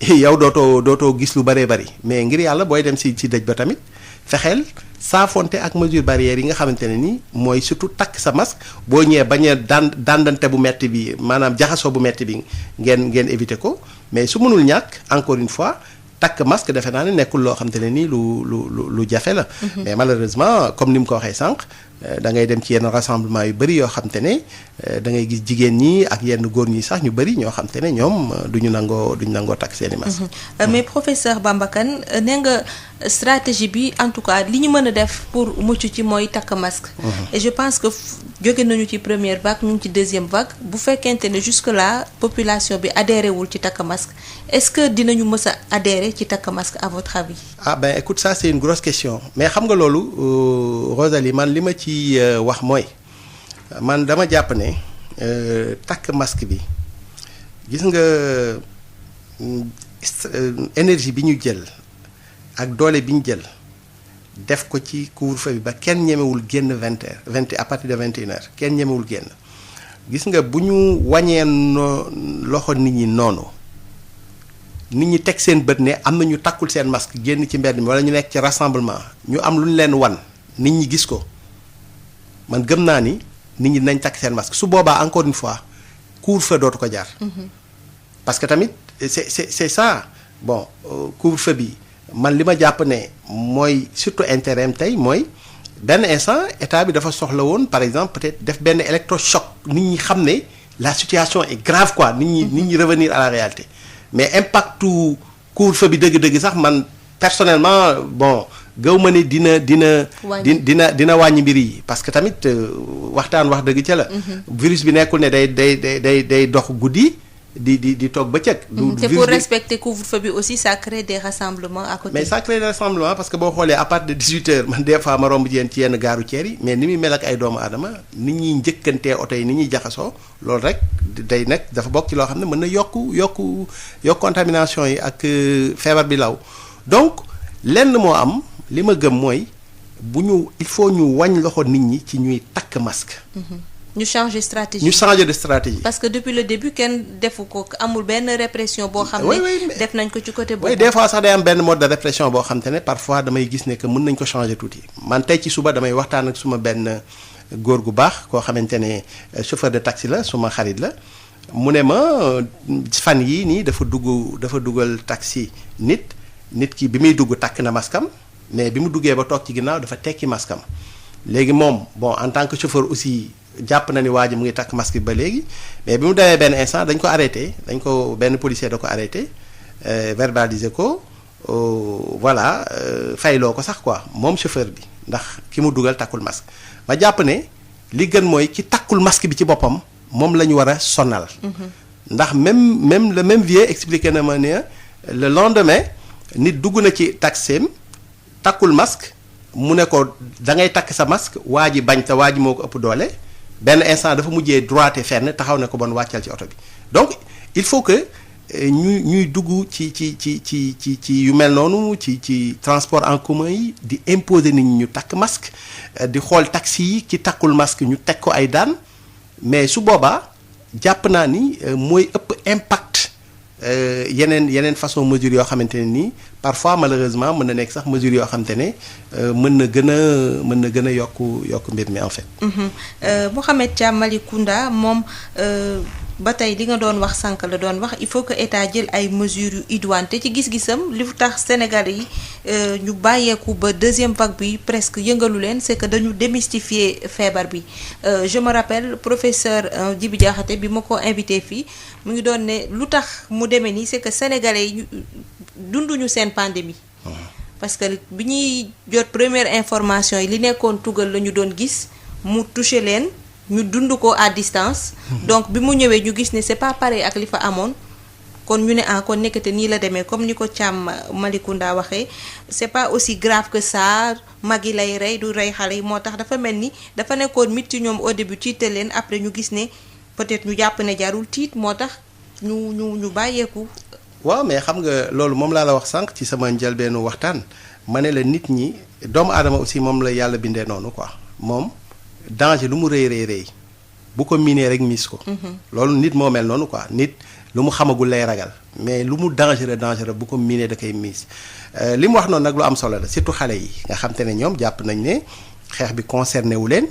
yow dootoo gis lu bëree bëri mais ngir yàlla booy dem si dëj ba tamit fexeel saafonte ak mesure barrière yi nga xamante ne ni mooy surtout takk sa masque boo ñëwee bañ a dandante bu metti bi maanaam jaxasoo bu metti bi ngeen éviter ko mais su mënul ñàkk encore une fois. takk masque defe naa ne nekkul loo xamante ne nii lu jafe la. mais malheureusement comme ni mu ko waxee sànq da ngay dem ci yenn rassemblement yu bëri yoo xam te ne da ngay gis jigéen ñi ak yenn góor ñi sax ñu bëri ñoo xam te ne ñoom duñu nangoo takk seeni masque. Mais professeur Bamba Kane nee nga stratégie bi en tout cas li ñu mën a def pour mucc ci mooy takk masque. Et je pense que jóge nañu ci première vague ñu ngi ci deuxième vague bu fekkente ne jusque là population bi adhéré wul ci takk masque est-ce que dinañu mës a adhéré ci takk masque à votre avis? Ah ben écoute, ça c'est une grosse question mais xam nga loolu Rosalie, man li ma ci wax mooy man dama jàpp ne takk masque bi gis nga énergie bi ñu jël ak doole bi ñu jël def ko ci couvre-feu bi ba kenn ñemewul génn 20h à partir de 21h kenn ñemewul génn gis nga bu ñu wàññee loxo nit ñi noonu nit ñi teg seen bët ne am na ñu takkul seen masque génn ci mbedd mi wala ñu nekk ci rassemblement ñu am lu ñu leen wan nit ñi gis ko man gëm naa ni nit ñi dinañ takk seen masque su boobaa encore une fois couvre-feu dootu ko jaar. parce que tamit c'est ça bon couvre-feu bi man li ma jàpp ne mooy surtout intérêt am tey mooy benn instant état bi dafa soxla woon par exemple peut-être def benn électrochoc nit ñi xam ne la situation est grave quoi nit ñi revenir à la réalité mais impactu couvre-feu bi dëgg-dëgg sax man personnellement bon gëw ma ne dina wàññi mbir yi parce que tamit waxtaan wax dëgg ca la. virus bi nekkul ne day dox guddi. di toog bëccëg. c'est pour respecter couvre-feu bi aussi ça crée des rassemblements à côté. mais ça crée des rassemblements parce que boo xoolee à partir de 18h man des fois ma romb ci yenn gaaru ceer yi mais ni muy mel ak ay doomu aadama nit ñi njëkkantee oto yi ni ñuy jaxasoo loolu rek day nag dafa bokk ci loo xam ne mën na yokk contamination yi ak feebar bi law donc lenn moo am li ma gëm mooy il faut ñu wàññ loxo nit ñi ci ñuy takk masque. ñu changer stratégie. ñu changer de stratégie. parce que depuis le début kenn defu ko amul benn répression boo xam ne def nañ ko ci côté boobu. oui des fois sax day am benn mode de répression boo xam te ne parfois damay gis ne que mën nañ ko changer tuuti man tey ci suba damay waxtaan ak suma benn góor gu baax koo xamante ne chauffeur de taxi la suma xarit la mu ne ma fan yii nii dafa dugal taxi nit ki bi muy dugg takk na maskam mais bi mu duggee ba toog ci ginnaaw dafa tekki maskam léegi moom bon en tant que chauffeur aussi. jàpp na ni waa ji mu ngi takk masque bi ba léegi mais bi mu demee benn instant dañ ko arrêté benn policier da ko arrêté verbaliser ko voilà fayloo ko sax quoi moom chauffeur bi ndax ki mu dugal takkul masque ma jàpp ne li gën mooy ki takkul masque bi ci boppam moom la ñu war a sonal. ndax même le même vieux expliqué na ma ne le lendemain nit dugg na ci taxeem takkul masque mu ne ko da ngay takk sa masque waa ji bañ te waa ji moo ko ëpp doole. benn instant dafa mujjee droité fenn taxaw ne ko bon wàccal ci oto bi donc il faut que ñuy dugg ci yu mel noonu ci transport en commun yi di imposer nit ñi ñu takk masque di xool taxi yi ki takkul masque ñu teg ko ay daan mais su boobaa jàpp naa ni mooy ëpp impact yeneen façon mesure yoo xamante ne nii parfois malheureusement mën na nekk sax mesure yoo xamante ne mën na gën a yokk mbir mi en fait. Mouhamed Thiam Malicounda moom ba tey li nga doon wax sànq la doon wax il faut que état jël ay mesures yu idoines te ci gis-gisam li tax Sénégalais yi ñu bàyyeeku ba deuxième vague bi presque yëngalu leen c'est que dañu démystifier feebar bi je me rappelle professeur Djibi Diakhaté bi ma ko invité fii mu ngi doon ne lu tax mu demee nii c'est que Sénégalais yi dunduñu seen pandémie parce que bi ñuy jot première information yi li nekkoon tugal la ñu doon gis mu touché leen ñu dund ko à distance donc bi mu ñëwee ñu gis ne c'est pas pareil ak li fa amoon kon ñu ne kon nekkate nii la demee comme ni ko Thiam Malicounda waxee c'est pas aussi grave que ça mag yi lay rey du rey xale yi moo tax dafa mel ni dafa nekkoon mit ci ñoom au début tiital leen après ñu gis ne peut-être ñu jàpp ne jarul tiit moo tax ñu bàyyeeku. waaw mais xam nga loolu moom laa la wax sànq ci sama njëlbeenu waxtaan ma ne la nit ñi doomu aadama aussi moom la yàlla bindee noonu quoi moom danger lu mu rëy bu ko miinee rek miis ko. loolu nit moo mel noonu quoi nit lu mu xamagul lay ragal mais lu mu dangereux bu ko miinee da koy miis li mu wax noonu nag lu am solo la surtout xale yi nga xam te ne ñoom jàpp nañ ne xeex bi concerné wu leen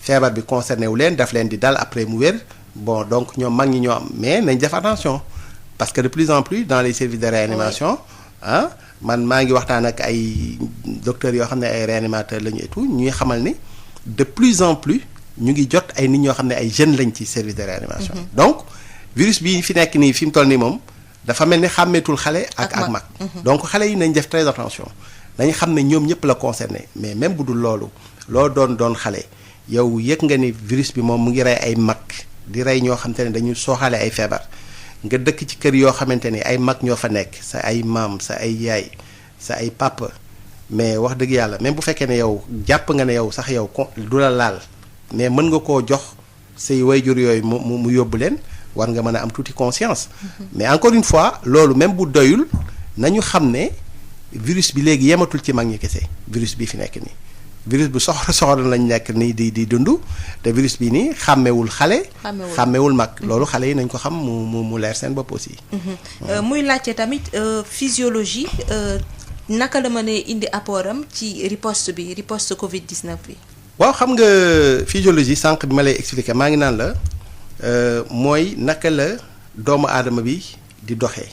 feebar bi concerné wu leen daf leen di dal après mu wér bon donc ñoom mag ñi ñoo am mais nañ def attention. parce que de plus en plus dans les services de réanimation man maa ngi waxtaan ak ay docteurs yoo xam ne ay réanimateurs lañu et tout ñuy xamal ni de plus en plus ñu ngi jot ay nit ñoo xam ne ay jeunes lañ ci service de réanimation. donc virus bi fi nekk nii fi mu toll nii moom dafa mel ni xàmmeetul xale ak mag. donc xale yi nañ def très attention dañu xam ne ñoom ñëpp la concerné mais même bu dul loolu loo doon xale yow yëg nga ni virus bi moom mu ngi rey ay mag di rey ñoo xamante ne dañu sooxaale ay feebar nga dëkk ci kër yoo xamante ni ay mag ñoo fa nekk sa ay maam sa ay yaay sa ay papa mais wax dëgg yàlla même bu fekkee ne yow jàpp nga ne yow sax yow du la laal mais mën nga koo jox say wayjur yooyu mu yóbbu leen war nga mën a am tuuti conscience. mais encore une fois loolu même bu doyul nañu xam ne virus bi léegi yematul ci mag ñi kese virus bi fi nekk nii. virus bu soxor lañ nekk nii di dund te virus bi nii xàmmewul xale. xàmmewul mag loolu xale yi nañ ko xam mu leer seen bopp aussi. muy laajte tamit physiologie naka la mën a indi apportam ci riposte Covid 19 bi. waaw xam nga physiologie sànq bi ma lay expliquer maa ngi naan la mooy naka la doomu aadama bi di doxee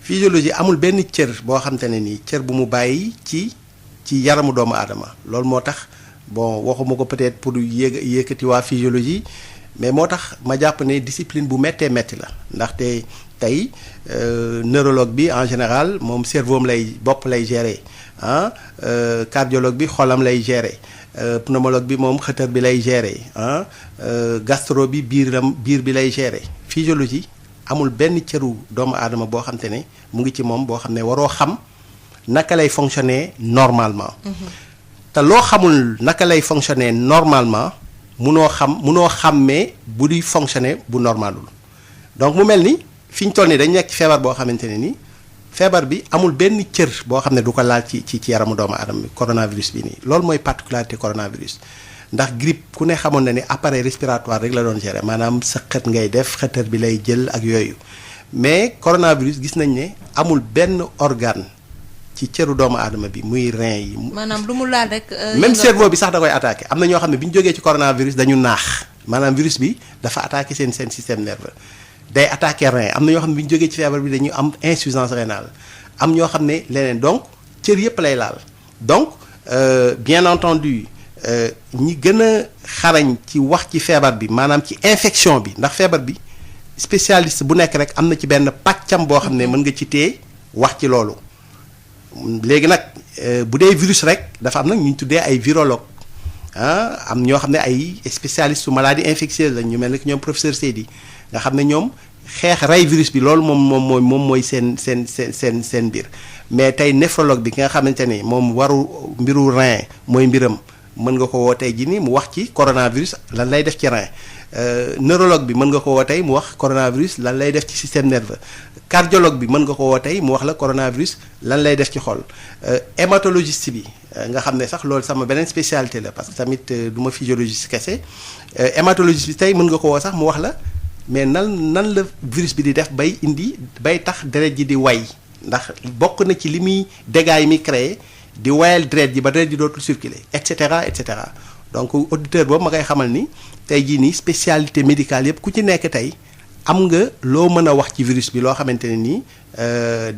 physiologie amul benn cër boo xamante ne nii cër bu mu bàyyi ci yaramu doomu aadama loolu moo tax bon waxuma ko peut-être pour yëkkati waa physiologie mais moo tax ma jàpp ne discipline bu méttee métti la ndaxte tey neurologue bi en général moom cerveau am bopp lay gérer cardiologue bi xolam lay gérer pneumologue bi moom xëtër bi lay gérer gastro bi biir bi lay gérer physiologie amul benn cëru doomu aadama boo xam te ne mu ngi ci moom boo xam ne waroo xam naka lay fonctionner normalement. te loo xamul naka lay fonctionner normalement munoo xàmmee bu di fonctionner bu normalul donc mu mel ni fi ñu toll nii dañ nekk ci feebar boo xamante ne ni feebar bi amul benn cër boo xam ne du ko laal ci yaramu doomu aadama bi coronavirus bi nii loolu mooy particularité coronavirus ndax grippe ku ne xamoon na ni appareil respiratoire rek la doon gérer maanaam sa xët ngay def xëtër bi lay jël ak yooyu mais coronavirus gis nañ ne amul benn organe ci cëru doomu aadama bi muy rein yi. maanaam lu mu laal rek. même cerveau bi sax da koy attaqué am na ñoo xam ne bi ñu jógee ci coronavirus dañu naax maanaam virus bi dafa attaqué seen système nerveux day attaqué rein am na ñoo xam ne bi ñu jógee ci feebar bi dañu am insuffisance rénale am ñoo xam ne leneen donc cër yëpp lay laal donc bien entendu ñi gën a xarañ ci wax ci feebar bi maanaam ci infection bi ndax feebar bi spécialiste bu nekk rek am na ci benn pàccam boo xam ne mën nga ci téye wax ci loolu. léegi nag bu dee virus rek dafa am nag ñu tuddee ay virologue am ñoo xam ne ay spécialiste su maladie infectieuse lañ ñu mel ne ñoom professeur Seydi nga xam ne ñoom xeex rey virus bi loolu moom mooy seen mbir mais tey néphrologue bi ki nga xamante ni moom waru mbiru rein mooy mbiram mën nga ko woo tey ji ni mu wax ci coronavirus lan lay def ci rein neurologue bi mën nga ko woo tey mu wax coronavirus lan lay def ci système nerveux cardiologue bi mën nga ko woo tey mu wax la coronavirus lan lay def ci xol hématologiste bi nga xam ne sax loolu sama beneen spécialité la parce que tamit du ma physiologiste kese hématologiste bi tey mën nga ko woo sax mu wax la mais nan la virus bi di def bay tax deret ji di way ndax bokk na ci li muy dégâts yi muy créé di wayal deret ji ba deret ji dootul circuler et cetera et cetera donc auditeur boobu ma koy xamal ni tey jii nii spécialité médicale yëpp ku ci nekk tey am nga loo mën a wax ci virus bi loo xamante ne nii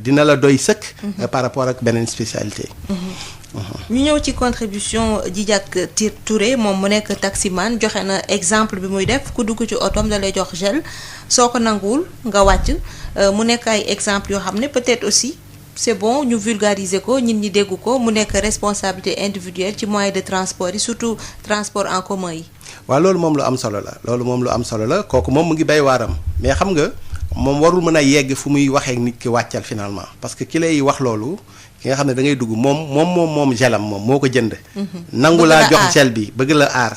dina la doy sëkk. par rapport ak beneen spécialité. ñu ñëw ci contribution Djidiack Touré moom mu nekk taximan joxe na exemple bi muy def ku dugg ci otoom da lay jox gel soo ko nanguwul nga wàcc mu nekk ay exemple yoo xam ne peut-être aussi c'est bon ñu vulgariser ko nit ñi dégg ko mu nekk responsabilité individuelle ci moyen de transport yi surtout transport en commun yi. waaw loolu moom lu am solo la kooku moom mu ngi bay waaram mais xam nga moom warul mën a yegg fu muy waxee nit ki wàccal finalement parce que ki lay wax loolu ki nga xam ne da ngay dugg moom gelam moom moo ko jënd. nangu laa jox gel bi bëgg la aar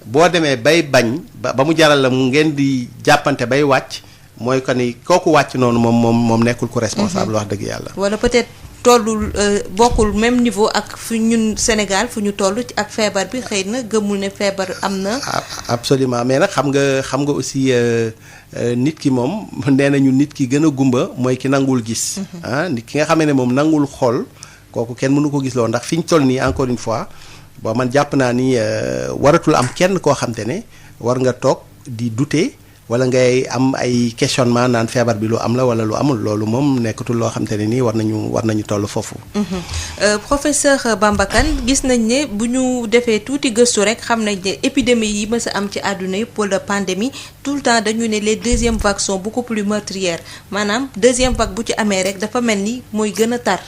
boo demee bay bañ ba mu jaral la mu ngeen di jàppante bay wàcc mooy que ni kooku wàcc noonu moom nekkul ko responsable wax dëgg yàlla. wala peut-être tollul bokkul même niveau ak fu ñun Sénégal fu ñu toll ak feebar bi xëy na gëmul ne feebar am na. absolument mais nag xam nga aussi nit ki moom nee nañu nit ki gën a gumba mooy ki nangul gis. nit ki nga xamee ne moom nangul xool kooku kenn mënu ko gis loo ndax fi ñu toll nii encore une fois man jàpp naa ni waratul am kenn koo xam te ne war nga toog di douter wala ngay am ay questionnement naan feebar bi lu am la wala lu amul loolu moom nekkatul loo xam te ne nii war nañu toll foofu. Professeur Bamba Kane gis nañ ne bu ñu defee tuuti gëstu rek xam nañ ne épidémie yi mës a am ci àdduna yëpp wala pandémie tout le temps dañu ne les deuxièmes vagues sont beaucoup plus meurtrières maanaam deuxième vague bu ci amee rek dafa mel ni mooy gën a tar.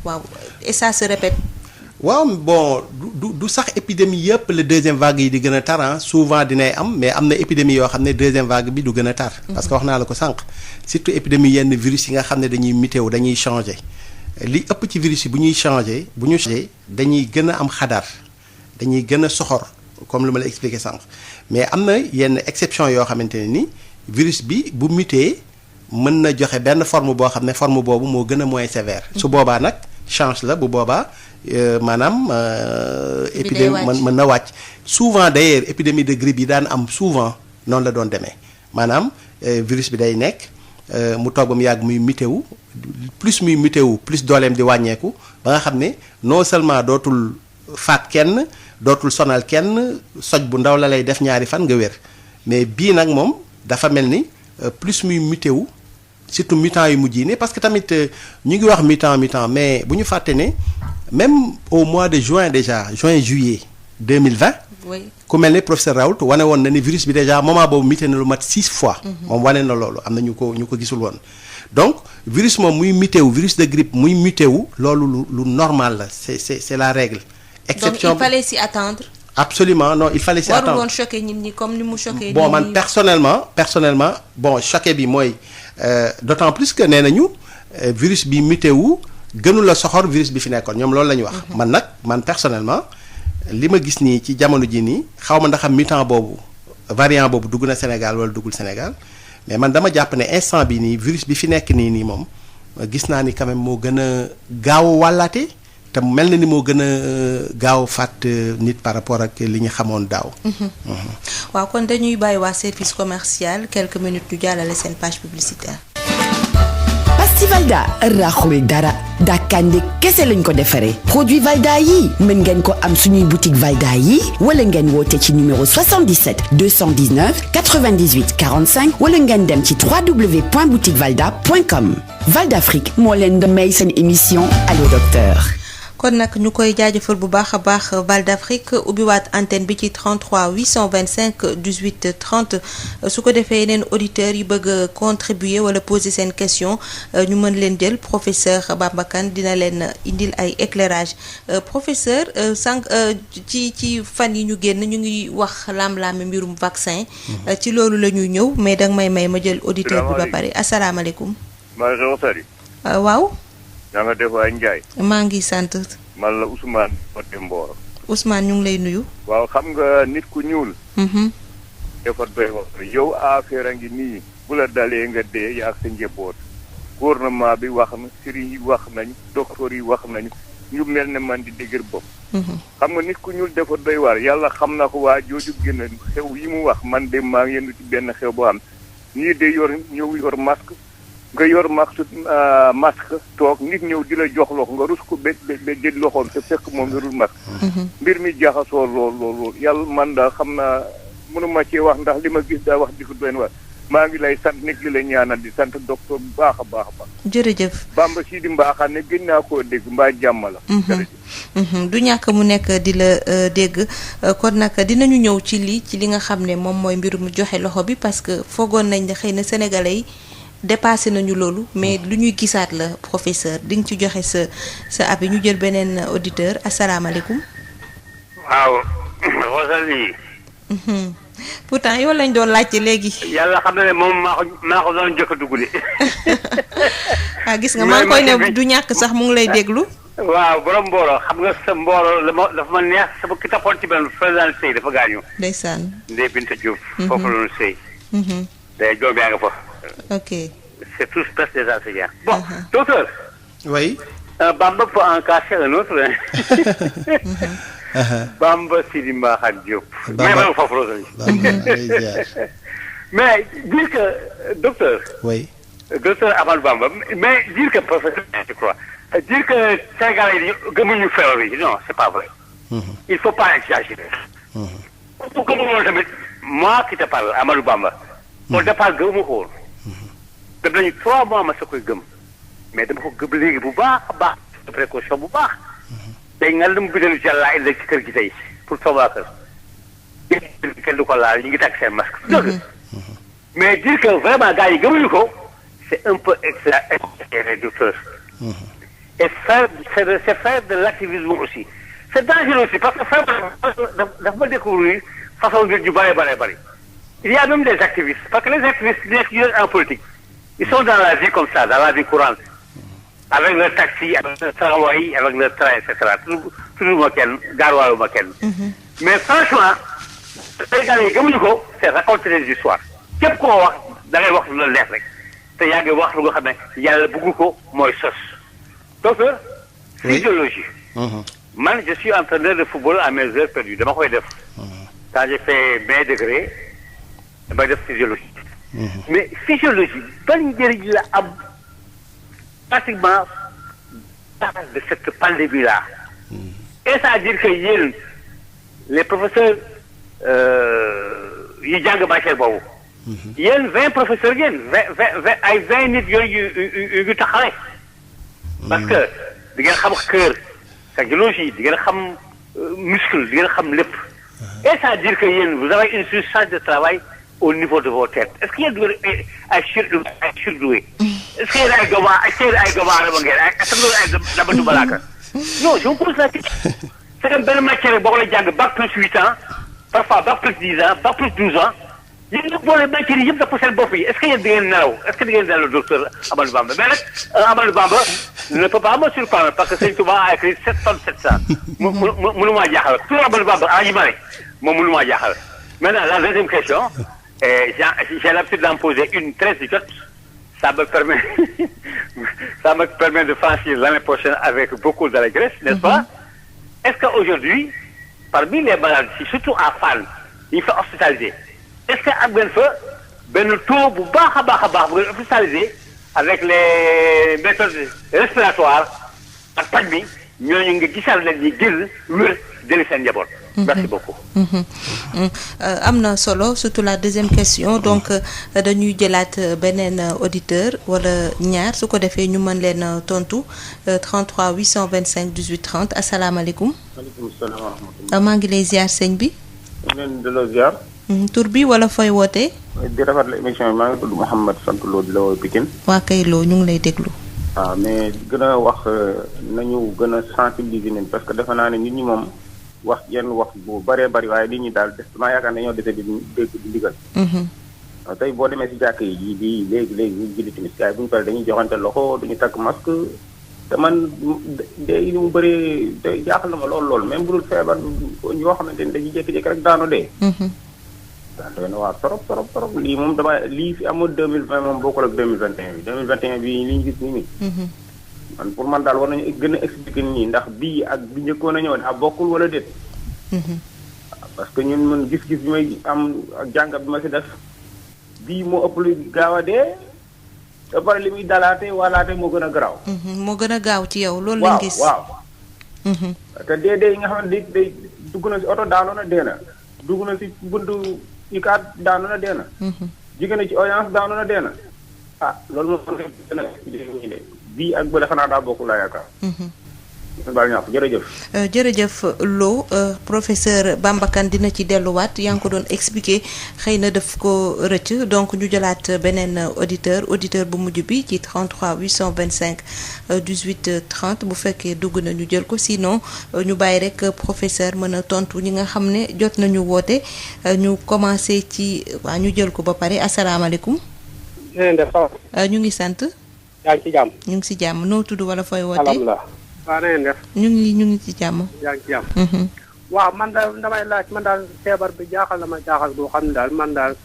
waaw et ça se répète. waaw bon du sax épidémie yëpp la deuxième vague yi di gën a tar souvent dinay am mais am na épidémie yoo xam ne deuxième vague bi du gën a tar. parce que wax naa la ko sànq surtout épidémie yenn virus yi nga xam ne dañuy mutéo dañuy changer li ëpp ci virus yi bu ñu changer dañuy gën a am xadar dañuy gën a soxor comme lu ma la expliqué sànq mais am na yenn exception yoo xamante ne ni virus bi bu muté mën na joxe benn forme boo xam ne forme boobu moo gën a moins sévère. su boobaa nag change la bu boobaa. maanaam épidémie mën na wàcc souvent d'ailleurs épidémie de grippe yi daan am souvent noonu la doon demee maanaam virus bi day nekk mu toog ba mu yàgg muy mutéwu plus muy mutéwu plus dooleem di wàññeeku ba nga xam ne non seulement dootul faat kenn dootul sonal kenn soj bu ndaw la lay def ñaari fan nga wér mais bii nag moom dafa mel ni plus muy mutéwu surtout mutant yu mujj yi ne parce que tamit ñu ngi wax mutant mais bu ñu fàtte ne même au mois de juin juillet 2020. oui ku mel ne professeur Raoult wane woon na ni virus bi déjà moment boobu muté na lu mat 6 fois. moom wane na loolu am na ñu ko gisul woon. donc virus moom muy mutéwu virus de grippe muy mutéwu loolu lu normal la c'est la règle. exception donc il fallait s'y attendre. absolument non il fallait s'y attendre warul woon choqué nit ñi comme ni mu choqué. bon man personnellement bon choqué bi mooy d'autant plus que nee nañu virus bi mutéwu gënu la soxor virus bi fi nekkoon ñoom loolu la ñu wax. man personnellement li ma gis nii ci jamono ji nii xaw ma ndax am mutant boobu variant boobu dugg na Sénégal wala duggul Sénégal mais man dama jàpp ne instant bi nii virus bi fi nekk nii moom gis naa ni quand même moo gën a gaaw wàllaate te mel na ni moo gën a gaaw fàtt nit par rapport ak li ñu xamoon daaw. waaw kon dañuy bàyyi waa service commercial quelques minutes ñu jàllale seen page publicitaire. Pasti Valda raxul dara dàkkande kese lañ ko defaree produit Valda yi mën ngeen ko am suñuy boutique Valda yi wala ngeen woote ci numéro 77 219 98 45 wala ngeen dem ci www.boutiquevalda.com Valdafrique moo leen di may seen émission Allo Docteur. kon nag ñu koy jaajëfal bu baax a baax Val d'Afrique ubbiwaat antenne bi ci 33 825 18 30 su ko defee yeneen auditeurs yi bëgg a contribuer wala poser seen question ñu mën leen jël professeur Bamba Kane dina leen indil ay éclairage professeur sànq ci fan yi ñu génn ñu ngi wax laam-laame mbirum vaccin. ci loolu la ñuy ñëw mais danga may ma jël auditeur bi ba pare asalaamaaleykum. waaw. yaa nga def waay Ndiaye. maa ngi sant. man la Ousmane Fodé Mboro. Ousmane ñu ngi lay nuyu. waaw xam nga nit ku ñuul. dafa doy wax yow affaire a ngi nii bu la dalee nga dee yaa sa njaboot. gouvernement bi wax na sëriñ yi wax nañu docteur yi wax nañu ñu mel ne man di dëgër bopp. xam nga nit ku ñuul dafa doy waar yàlla xam na ko waa jooju gën a xew yi mu wax man de maa ngi yendu ci benn xew boo xam ñii de ñëw yor masque. nga yor masque toog nit ñëw di la jox loxo nga rus ko ba jël loxoom te fekk moom yorul masque. mbir mi jaxasoo lool yàlla man daal xam naa mënuma cee wax ndax li ma gis daa wax di ko doon wax maa ngi lay sant nit li la ñaanal di sant docteur bu baax a baax. jërëjëf. Bamba si di mbaaxaan ne gën naa koo dégg mbaa jàmm la. jërëjëf. du ñàkk mu nekk di la dégg kon nag dinañu ñëw ci li nga xam ne moom mooy mbirum joxe loxo bi parce que foogoon nañ ne xëy na sénégalais yi. dépassé nañu loolu mais lu ñuy gisaat la professeur di nga ci joxe sa abi ñu jël beneen auditeur asalaamaaleykum. waaw. Rosalie. pourtant yow lañ doon laajte léegi. yàlla xam na ne moom maa ko doon jëkk a dugg de. gis nga maa ngi koy ne du ñàkk sax mu ngi lay déglu. waaw borom Mboro xam nga sa Mboro dafa ma neex sama ki tappoon ci benn président Sey dafa gaañu. ndeysaan. Ndeye Binta Diouf. foofu la doon Sey. day joom yaa nga fa. ok. C'est tous presque des enseignants. Bon, docteur. Oui. Bamba peut en cacher un autre. Bamba Sidi Mbaxane Diop. Bamba mais dire que docteur. Oui. Docteur Amadou Bamba mais dire que professeur je crois dire que Sénégalais yi gëmuñu feebar bi non c'est pas vrai. Il faut pas exagérer. pour que tamit moi qui te parle Amadou Bamba. au départ gëmuma ko woon. dem nañu 3 mois ma sa koy gëm. mais dama ko gëm léegi bu baax a baax de précaution bu baax. tey nga lu mu bidelu ci yàlla indi ci kër gi tey pour sama waa kër. kenn du ko laal ñu ngi takk seen masque. dëgg mais dire que vraiment gars yi gëmuñu ko c'est un peu exagéré docteur. et faire c'est faire de l'activisme aussi. c'est dangereux aussi parce que dafa ma découvrir façon nit ñu bëree bëri. il y a même des activistes parce que les activistes nekk en politique ils sont dans la vie comme ça dans la vie courante avec le taxi avec le tramway avec le train et cetera toujours ma kenn gaarwaalu ma kenn. mais franchement Sénégal yi gëmuñu ko c'est raconter des histoires képp koo wax da ngay wax lu la leer rek te yaa ngi wax lu nga xam ne yàlla bëggu ko mooy sos. docteur physiologie. man je suis entraîneur de football à mes heures perdues dama koy def. quand j'ai fait mes degrés damay def physiologie. mais physiologie ban njëriñ la am pratiquement de cette pandémie là. et c'est-à-dire que yéen les professeurs yi jàng matière boobu. yéen 20 professeurs yéen 20 nit yooyu yu taxawee. parce que di ngeen xam cœur cardiologie di ngeen xam muscle di ngeen xam lépp. et c'est-à-dire que yéen vous avez une surcharge de travail au niveau de vos têtes est-ce que yéen ay surdoué est-ce que yéen ay doomu ngeen est-ce que ay dabatu balaaka. non je me pose la question. c'est que benn matière boo ko la jàng bac plus 8 ans parfois bac plus 10 ans bac plus 12 ans yéen ñëpp boole matière yi yëpp dafa seen bopp yi est-ce que yéen di ngeen nelaw est-ce que di ngeen nelaw docteur Amadou Bamba mais nag Amadou Bamba ne peut pas me surprendre parce que Sëñ Touba a écrit 7 tonnes 700 mënumaa jaaxal tout Amadou Bamba a ma ne moom mënumaa jaaxal. maintenant la deuxième question j'ai l'habitude d'en poser une très idiote ça me permet de franchir l'année prochaine avec beaucoup d'allégresse n'est-ce pas. est-ce qu'aujourd'hui parmi les malades surtout à Fann yi fa hospitalisé est-ce que am ngeen fa benn taux bu baax a baax bu ngeen hospitalisé avec les méthodes respiratoires ak paj mi ñooñu nga gisal leen ñi génn wér jëli seen njaboot. merci beaucoup. am na solo surtout la deuxième question donc dañuy jëlaat beneen auditeur wala ñaar su ko defee ñu mën leen tontu 33 825 18 30 asalaamaaleykum. maaleykum salaam wa rahmatulah. maa ngi lay ziar sëñ bi. ñu leen di la ziar. tur bi wala fooy wootee. di rafetlu émission bi maa ngi tudd Mouhamed sant Lo di la woo Pikine. waa kay Lo ñu ngi lay déglu. waaw mais gën a wax nañu gën a sensibiliser leen parce que defe naa ne nit ñi moom wax yenn wax bu bëree bëri waaye nit ñi daal des maa yaakaar ne ñoo dese di dégg di ndigal. waaw tey boo demee si jàkk yi bii léegi ñu julli tamit gars yi bu ñu paree dañuy joxante loxo duñu takk masque te man dee yi mu bëree te jaaxal na ma lool même bu dul feebar yoo xamante ni dañuy jékki-jékki rek daanu dee. waaw doy na waa trop lii moom lii fi amoon 2020 moom bokkul ak 2021 bi 2021 bi li ñu gis nii. man pour man daal war nañu gën a expliquer nii ndax bii ak bi njëkkoon a ñëw a bokkul wala déet. parce que ñun man gis-gis bi may am ak jàngat bi ma si def bii moo ëpp lu gaaw a dee ba pare li muy dalaate walaate moo gën a garaaw. moo gën a gaaw ci yow loolu lañ gis. waaw te dee yi nga xam ne day dugg na si oto daanu na dee na dugg na si buntu ikaat daanu na dee na. jigéen na ci audience daanu na dee na loolu moo gën a expliquer bii ak bële xanaa daa bokk laa yaakaar. jërëjëf Lo professeur Bamba Kane dina ci delluwaat yaa ngi ko doon expliquer xëy na daf ko rëcc donc ñu jëlaat beneen auditeur bu mujj bi ci 33 825 18 30 bu fekkee dugg na ñu jël ko sinon ñu bàyyi rek professeur mën a tontu ñi nga xam ne jot nañu woote ñu commencé ci waa ñu jël ko ba pare asalaamaaleykum. ñu ngi sant. yaa ngi ci jàmm. ñu ngi ci jàmm noo tudd wala fooy wootee. alhamdulilah. waaw na ngeen def. ñu ngi ci jàmm. yaa ngi ci jàmm. waaw man daal damay laaj man daal feebar bi jaaxal na ma jaaxal boo xam ne daal man daal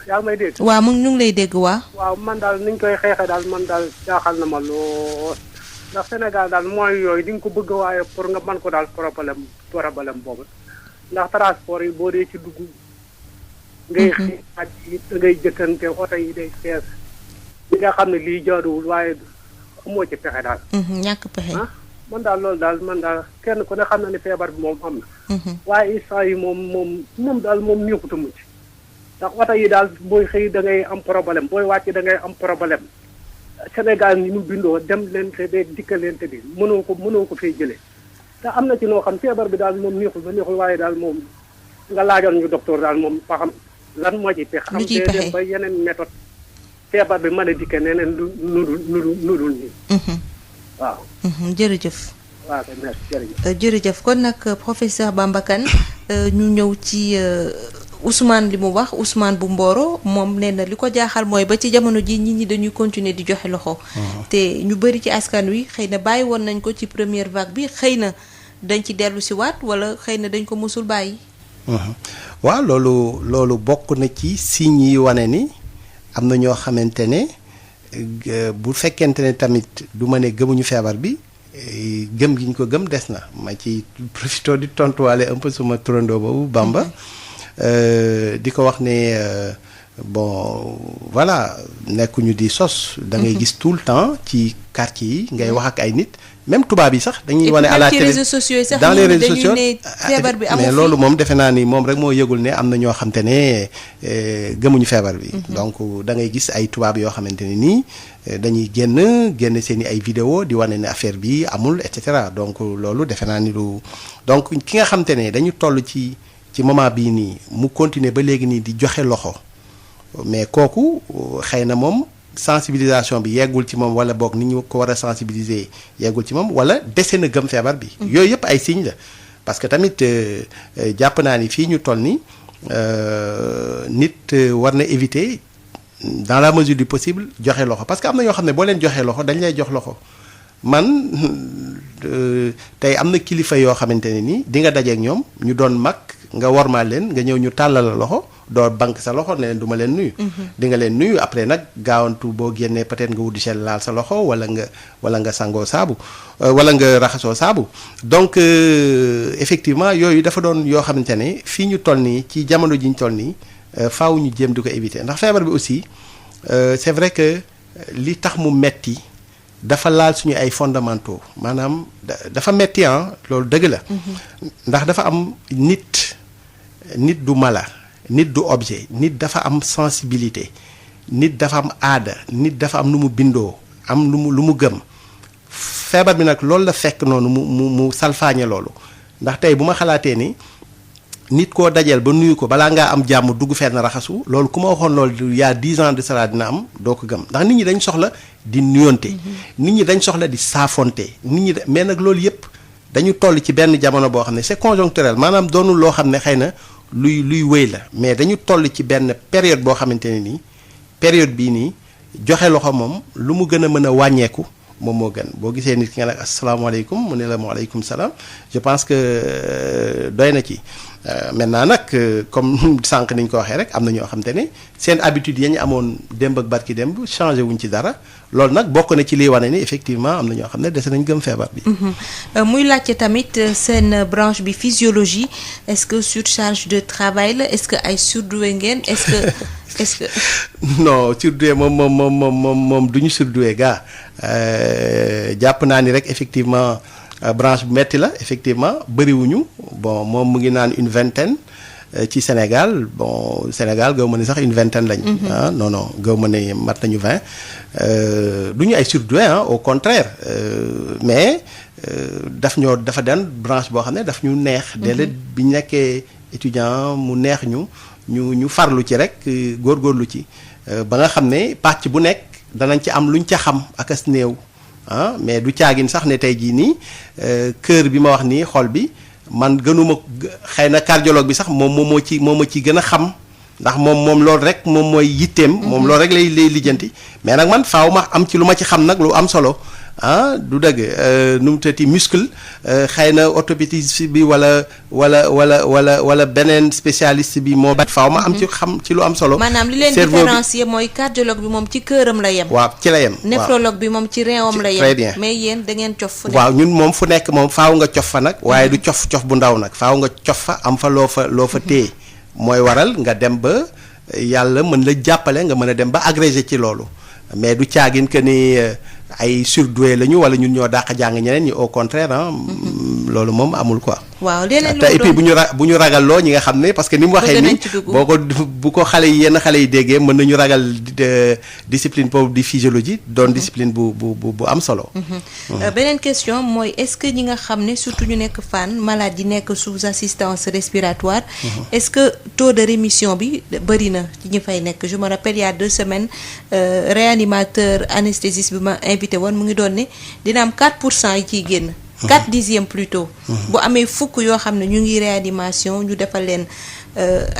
yaa ngi may dégg. waaw ñu ngi lay dégg waa. waaw man daal niñ koy xeexee daal man daal jaaxal na ma lool ndax Sénégal daal mooy yooyu di nga ko bëgg waaye pour nga mën ko daal problème boobu ndax transport yi boo dee ci dugg. ngay xiiaaj yi ngay jëkkante oto yi day fees. li nga xam ne lii jaaduwul waaye amoo ci pexe daal. ñàkk pexe. man daal loolu daal man daal kenn ku ne xam na ne feebar bi moom am na. waaye instant yi moom daal moom neexut a mucc. ndax oto yi daal booy xëy da ngay am problème booy wàcc da ngay am problème Sénégal ni mu bindoo dem leen te de dikkalente bi mënoo ko fay jëlee te am na ci noo xam feebar bi daal moom neexul ba neexul waaye daal moom nga laajoon ñu docteur daal moom ba xam lan moo ci pexe xam te dem ba yeneen méthode feebar bi mën a dikke neneen lu dul nii waaw jërëjëf waaw merci jërëjëf jërëjëf kon nag professeur Bamba Kane ñu ñëw ci Ousmane li mu wax Ousmane bu Mboro moom nee na li ko jaaxal mooy ba ci jamono ji nit ñi dañuy continuer di joxe loxo te ñu bëri ci askan wi xëy na bàyyi woon nañ ko ci première vague bi xëy na dañ ci dellu si waat wala xëy na dañ ko mësul bàyyi waaw loolu bokk na ci signes yi wane ni am na ñoo xamante ne bu fekkente ne tamit du ma ne gëmuñu feebar bi gëm gi ñu ko gëm des na ma ci profité di tontuwaale un peu suma turandoo boobu Bamba di ko wax ne bon voilà nekkuñu di sos da ngay gis tout le temps ci quartier yi ngay wax ak ay nit même tubaab yi sax dañuy wane à la télé dans les réseaux sociaux mais loolu moom defe naa ni moom rek moo yëgul ne am na ñoo xamante ne gëmuñu feebar bi donc da ngay gis ay tubaab yoo xamante ne nii dañuy génn seen i ay vidéo di wane ne affaire bi amul et cetera donc loolu defe naa ni lu donc ki nga xamante ne dañu toll ci moment bii nii mu continuer ba léegi nii di joxe loxo mais kooku xëy na moom sensibilisation bi yeggul ci moom wala boog ni ñu ko war a sensibiliser yeggul ci moom wala dese na gëm feebar bi. yooyu yëpp ay signes la parce que tamit jàpp naa ni fii ñu toll nii nit war na éviter dans la mesure du possible joxe loxo parce que am na ñoo xam ne boo leen joxee loxo dañ lay jox loxo man tey am na kilifa yoo xamante ne nii di nga dajeek ñoom ñu doon mag nga wormaal leen nga ñëw ñu tàllal la loxo. doo banque sa loxo ne leen du ma leen nuyu. di nga leen nuyu après nag gaawantu boo génnee peut-être nga wuti gel laal sa loxo wala nga sangoo saabu wala nga raxasoo saabu donc effectivement yooyu dafa doon yoo xamante ne fii ñu toll nii ci jamono ji ñu toll nii faaw ñu jéem di ko éviter ndax feebar bi aussi c'est vrai que li tax mu metti dafa laal suñu ay fondamentaux maanaam dafa metti loolu dëgg la. ndax dafa am nit du mala. nit du objet nit dafa am sensibilité nit dafa am aada nit dafa am nu mu bindoo am lu mu gëm feebar bi nag loolu la fekk noonu mu salfaañe loolu ndax tey bu ma xalaatee ni nit koo dajeel ba nuyu ko balaa ngaa am jàmm dugg fenn raxasu loolu ku ma waxoon loolu y a 10 ans de cela dina am doo ko gëm ndax nit ñi dañ soxla di nuyonte nit ñi dañ soxla di saafonte nit ñi mais nag loolu yépp dañu toll ci benn jamono boo xam ne c'est conjoncturel maanaam doonul loo xam ne xëy na luy wéy la mais dañu toll ci benn période boo xamante ne nii période bii nii joxe loxo moom lu mu gën a mën a wàññeeku moom moo gën boo gisee nit ki nga nag asalaamaaleykum mu ne la waaleykum salaam je pense que doy na ci maintenant nag comme sànq ni ñu ko waxee rek am na ñoo xamante ne seen habitude ya ñu amoon démb ak barki démb changé wuñ ci dara loolu nag bokk na ci liy wane ni effectivement am na ñoo xam ne dese nañ gëm feebar bi. muy laajte tamit seen branche bi physiologie est-ce que surcharge de travail la est-ce que ay surdoué ngeen est-ce que. non surdoué moom du ñu surdoué gaa jàpp naa ni rek effectivement. branche bu metti la effectivement bëriwuñu bon moom mu ngi naan une vingtaine ci Sénégal bon Sénégal gaw ma ne sax une vingtaine lañ. non gaw ma ne mat nañu 20 du ñu ay surdoué au contraire mais dafa den branche boo xam ne daf ñu neex. déedéet bi ñu nekkee étudiant mu neex ñu farlu ci rek góorgóorlu ci ba nga xam ne pàcc bu nekk danañ ci am luñ ca xam ak as néew. mais du caagin sax ne tey jii nii cœur bi ma wax nii xol bi man gënuma xëy na cardiologue bi sax moom moo ci gën a xam ndax moom loolu rek moom mooy yitteem. moom loolu rek lay lijjanti mais nag man faaw ma am ci lu ma ci xam nag lu am solo du dëgg nu mu tëddee muscle xëy na orthopédiste bi wala beneen spécialiste bi moo bat faaw ma am ci xam ci lu am solo. maanaam li leen différencier mooy cardiologue bi moom ci këram la yem. waaw ci la yem. néphrologue bi moom ci réewam la yem. très bien mais yéen da ngeen cof fu nekk. waaw ñun moom fu nekk moom faaw nga cof fa nag. waaye du cof bu ndaw nag faaw nga cof fa am fa loo fa téye mooy waral nga dem ba yàlla mën la jàppale nga mën a dem ba agrégé ci loolu mais du caagin que ni. ay surdoué lañu wala ñun ñoo dàq jàng ñeneen ñi au contraire loolu moom amul quoi. waaw leneen te et puis bu ñu ragal loo ñi nga xam ne parce que ni mu waxee nii boo ko bu ko xale yi yenn xale yi déggee mën nañu ragal discipline boobu di physiologie doon discipline bu am solo. beneen question mooy est-ce que ñi nga xam ne surtout ñu nekk Fann malade yi nekk sous assistance respiratoire. est-ce que taux de rémission bi bëri na ci ñi fay nekk je me rappelle il y a 2 semaines réanimateur anesthésiste bi ma invité woon mu ngi doon ne dina am 4% yi ciy génn. 4/10 plutôt. bu amee fukk yoo xam ne ñu ngi réanimation ñu defal leen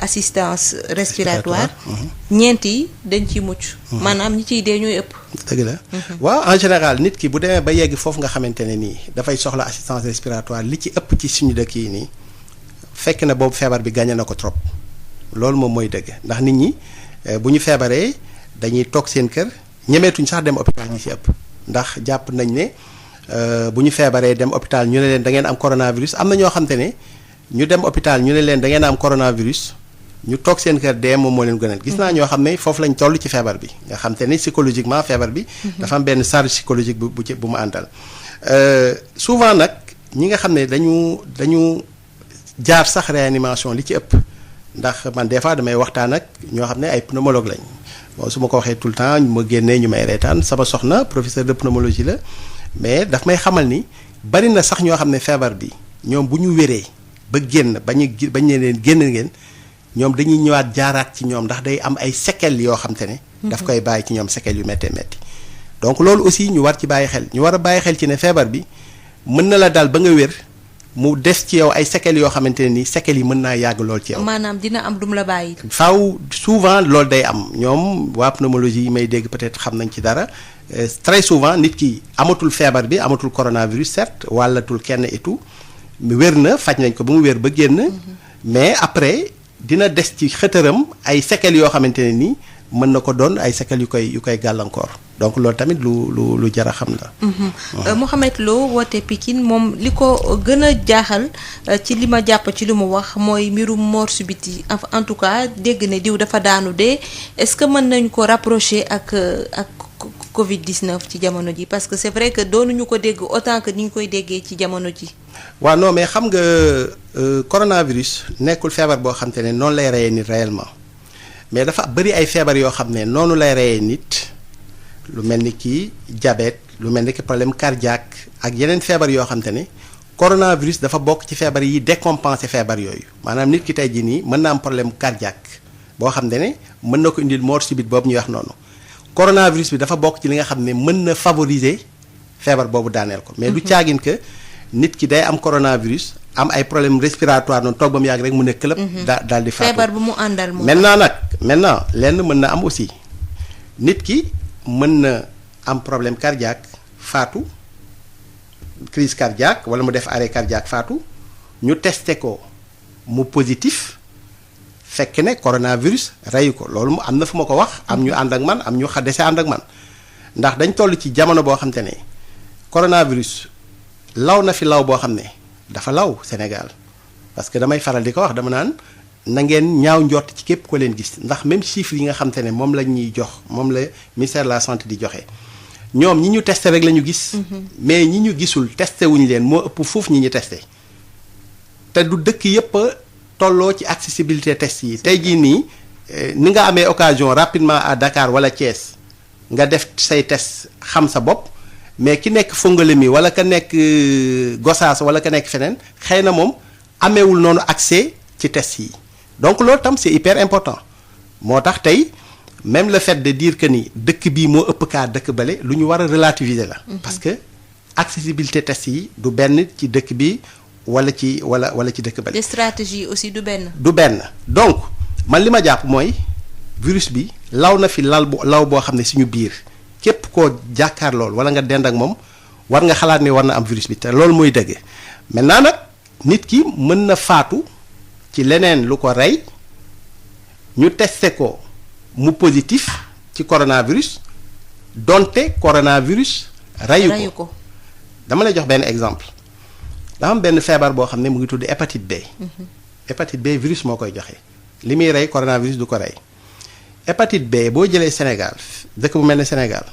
assistance respiratoire. ñeent yi dañ ciy mucc. maanaam ñi ciy dee ñooy ëpp. dëgg la waaw en général nit ki bu demee ba yegg foofu nga xamante ne nii dafay soxla assistance respiratoire li ci ëpp ci suñu dëkk yi nii fekk na boobu feebar bi gàññe na ko trop loolu moom mooy dëgg ndax nit ñi bu ñu feebaree dañuy toog seen kër ñemeetuñ sax dem hôpital ñi ci ëpp ndax jàpp nañ ne. bu ñu feebaree dem hôpital ñu ne leen da ngeen am coronavirus am na ñoo xam te ne ñu dem hôpital ñu ne leen da ngeen am coronavirus ñu toog seen kër dee moom moo leen gënal. gis naa ñoo xam ne foofu lañ toll ci feebar bi nga xam te ne psychologiquement feebar bi. dafa am benn charge psychologique bu mu àndal. souvent nag ñi nga xam ne dañu jaar sax réanimation li ci ëpp ndax man des fois damay waxtaan ak ñoo xam ne ay pneumologue lañ bon su ma ko waxee tout le temps ñu ma génnee ñu may reetaan sama soxna professeur de pneumologie la. mais daf may xamal ni bari na sax ñoo xam ne feebar bi ñoom bu ñu wéree ba génn bañ ne leen génn ngeen ñoom dañuy ñëwaat jaaraat ci ñoom ndax day am ay séquelles yoo xam te ne. daf koy bàyyi ci ñoom séquelles yu méttee métti. donc loolu aussi ñu war ci bàyyi xel ñu war a bàyyi xel ci ne feebar bi mën na la daal ba nga wér mu des ci yow ay séquelles yoo xamante ne nii séquelles yi mën naa yàgg lool ci yow. maanaam dina am dum la bàyyi. faaw souvent loolu day am ñoom waa pneumologie yi may dégg peut-être xam nañ ci dara. très souvent nit ki amatul feebar bi amatul coronavirus certes wàllatul kenn et tout wér na faj nañ ko ba mu wér ba génn mais après dina des ci xëtëram ay séquelles yoo xamante ne nii mën na ko doon ay séquelles yu koy gàllankoor donc loolu tamit lu jar a xam la. Mouhamed Lo woote Pikine moom li ko gën a jaaxal ci li ma jàpp ci li mu wax mooy mbirum mort subite yi en tout cas dégg ne diw dafa daanu dee est-ce que mën nañu ko rapprocher ak Covid-19 ci jamono ji parce que c'est vrai que doonuñu ko dégg autant que ni ñu koy déggee ci jamono ji. waaw non mais xam nga coronavirus nekkul feebar boo xam te ne noonu lay reyee nit réellement mais dafa bëri ay feebar yoo xam ne noonu lay reyee nit lu mel ni ki diabète lu mel ni ki problème cardiaque ak yeneen feebar yoo xam te ne coronavirus dafa bokk ci feebar yi décompenser feebar yooyu maanaam nit ki tey jii nii mën na am problème cardiaque boo xam ne mën na ko indil mort subite boobu ñuy wax noonu. coronavirus bi dafa bokk ci li nga xam ne mën na favoriser feebar boobu daaneel ko mais du caagin que nit ki day am coronavirus am ay problème respiratoire noonu toog ba mu yàgg rek mu ne këlëb daal di faatu feebar bu mu àndal moom maintenant lenn mën na am aussi nit ki mën na am problème cardiaque faatu crise cardiaque wala mu def arrêt cardiaque faatu ñu testé ko mu positif fekk ne coronavirus reyu ko loolu mu am na fu ma ko wax am ñu ànd ak man am ñu dese ànd ak man ndax dañ toll ci jamono boo xam te ne coronavirus law na fi law boo xam ne dafa law Sénégal parce que damay faral di ko wax dama naan na ngeen ñaaw njort ci képp ko leen gis ndax même chiffres yi nga xam te ne moom la ñuy jox moom la ministère de la santé di joxe ñoom ñi ñu testé rek la ñu gis. mais ñi ñu gisul testé wuñu leen moo ëpp foofu ñi ñu testé te du dëkk yépp tolloo ci accessibilité test yi tey jii nii ni nga amee occasion rapidement à Dakar wala Thiès nga def say test xam sa bopp mais ki nekk Fongolimbi wala ka nekk Gossas wala ka nekk feneen xëy na moom ameewul noonu accès ci test yi donc loolu tam c'est hyper important moo tax tey même le fait de dire que ni dëkk bii moo ëpp kaa dëkk bale lu ñu war a relativiser la. parce que accessibilité test yi du benn ci dëkk bi. wala ci dëkk bale. des stratégies aussi du benn. donc man li ma jàpp mooy virus bi law na fi law boo xam ne suñu biir képp koo jàkkaar lool wala nga dend ak moom war nga xalaat ne war na am virus bi te loolu mooy dëgg maintenant nag nit ki mën na faatu ci leneen lu ko rey ñu testé ko mu positif ci coronavirus donte coronavirus reyu ko dama lay jox benn exemple. dafa am benn feebar boo xam ne mu ngi tudd hépatite B. hépatite B virus moo koy joxe li muy rey coronavirus du ko rey hépatite B boo jëlee Sénégal dëkk bu mel ne Sénégal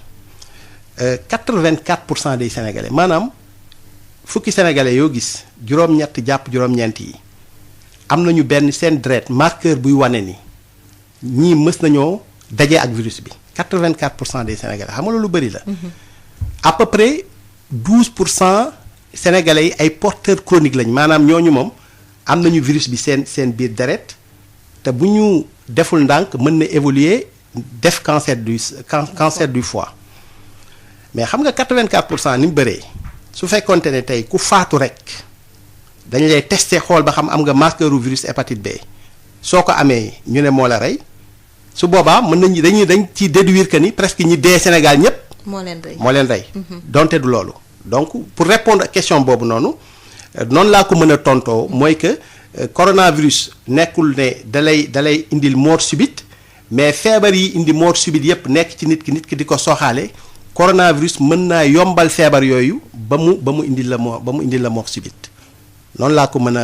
84% des Sénégalais maanaam fukki sénégalais yoo gis juróom-ñett jàpp juróom-ñeent yi am nañu benn seen deret marqueur buy wane ni ñii mës nañoo daje ak virus bi 84% des sénégalais xam nga loolu bëri la. à peu près 12% sénégalais yi ay porteurs chroniques lañ maanaam ñooñu moom am nañu virus bi seen biir deret te bu ñu deful ndànk mën na évoluer def cancer du foie mais xam nga 84% ni mu bëree su fekkonte ne tey ku faatu rek dañu lay tester xool ba xam am nga marqueuru virus hépatite B soo ko amee ñu ne moo la rey su boobaa mën nañu dañ ci déduire que ni presque ñi dee Sénégal ñëpp. moo leen rey donte du loolu. donc pour répondre à question boobu noonu laa ko mën a tontoo mooy que coronavirus nekkul ne dalay indil mort subite mais feebar yi indi mort subite yépp nekk ci nit ki di ko sooxaale coronavirus mën naa yombal feebar yooyu ba mu indil la mort subite noonu laa ko mën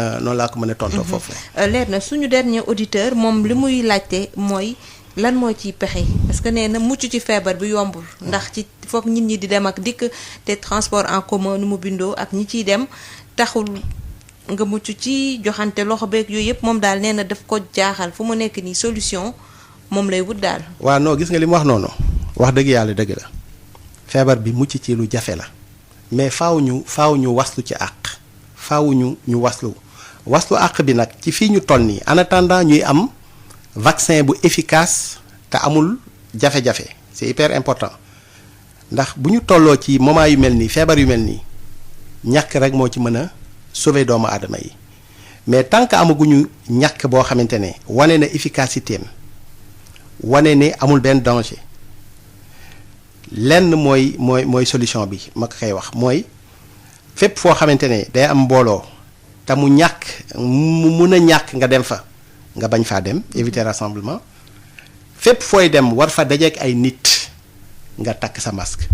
a tontoo foofu. leer na suñu dernier auditeur moom li muy laajte mooy lan moo ciy pexe parce que nee na mucc ci feebar bi yombul ndax ci foog nit ñi di dem ak dikk te transport en commun nu mu bindoo ak ñi ciy dem taxul nga mucc ci joxante loxo beeg yooyu yëpp moom daal nee na daf ko jaaxal fu mu nekk nii solution moom lay wut daal. waaw non gis nga li mu wax noonu wax dëgg yàlla dëgg la feebar bi mucc ci lu jafe la mais faaw ñu waslu ci àq faaw ñu waslu àq bi nag ci fii ñu toll nii en attendant ñuy am. vaccin bu efficace te amul jafe-jafe c'est hyper important ndax bu ñu tolloo ci moment yu mel nii feebar yu mel nii ñàkk rek moo ci mën a sauver doomu aadama yi mais tant que amaguñu ñàkk boo xamante ne wane na efficacité am wane ne amul benn danger lenn mooy solution bi ma ko koy wax mooy fépp foo xamante ne day am mbooloo te mu mun a ñàkk nga dem fa. nga bañ faa dem éviter rassemblement fépp fooy dem war fa dajeek ay nit nga takk sa masque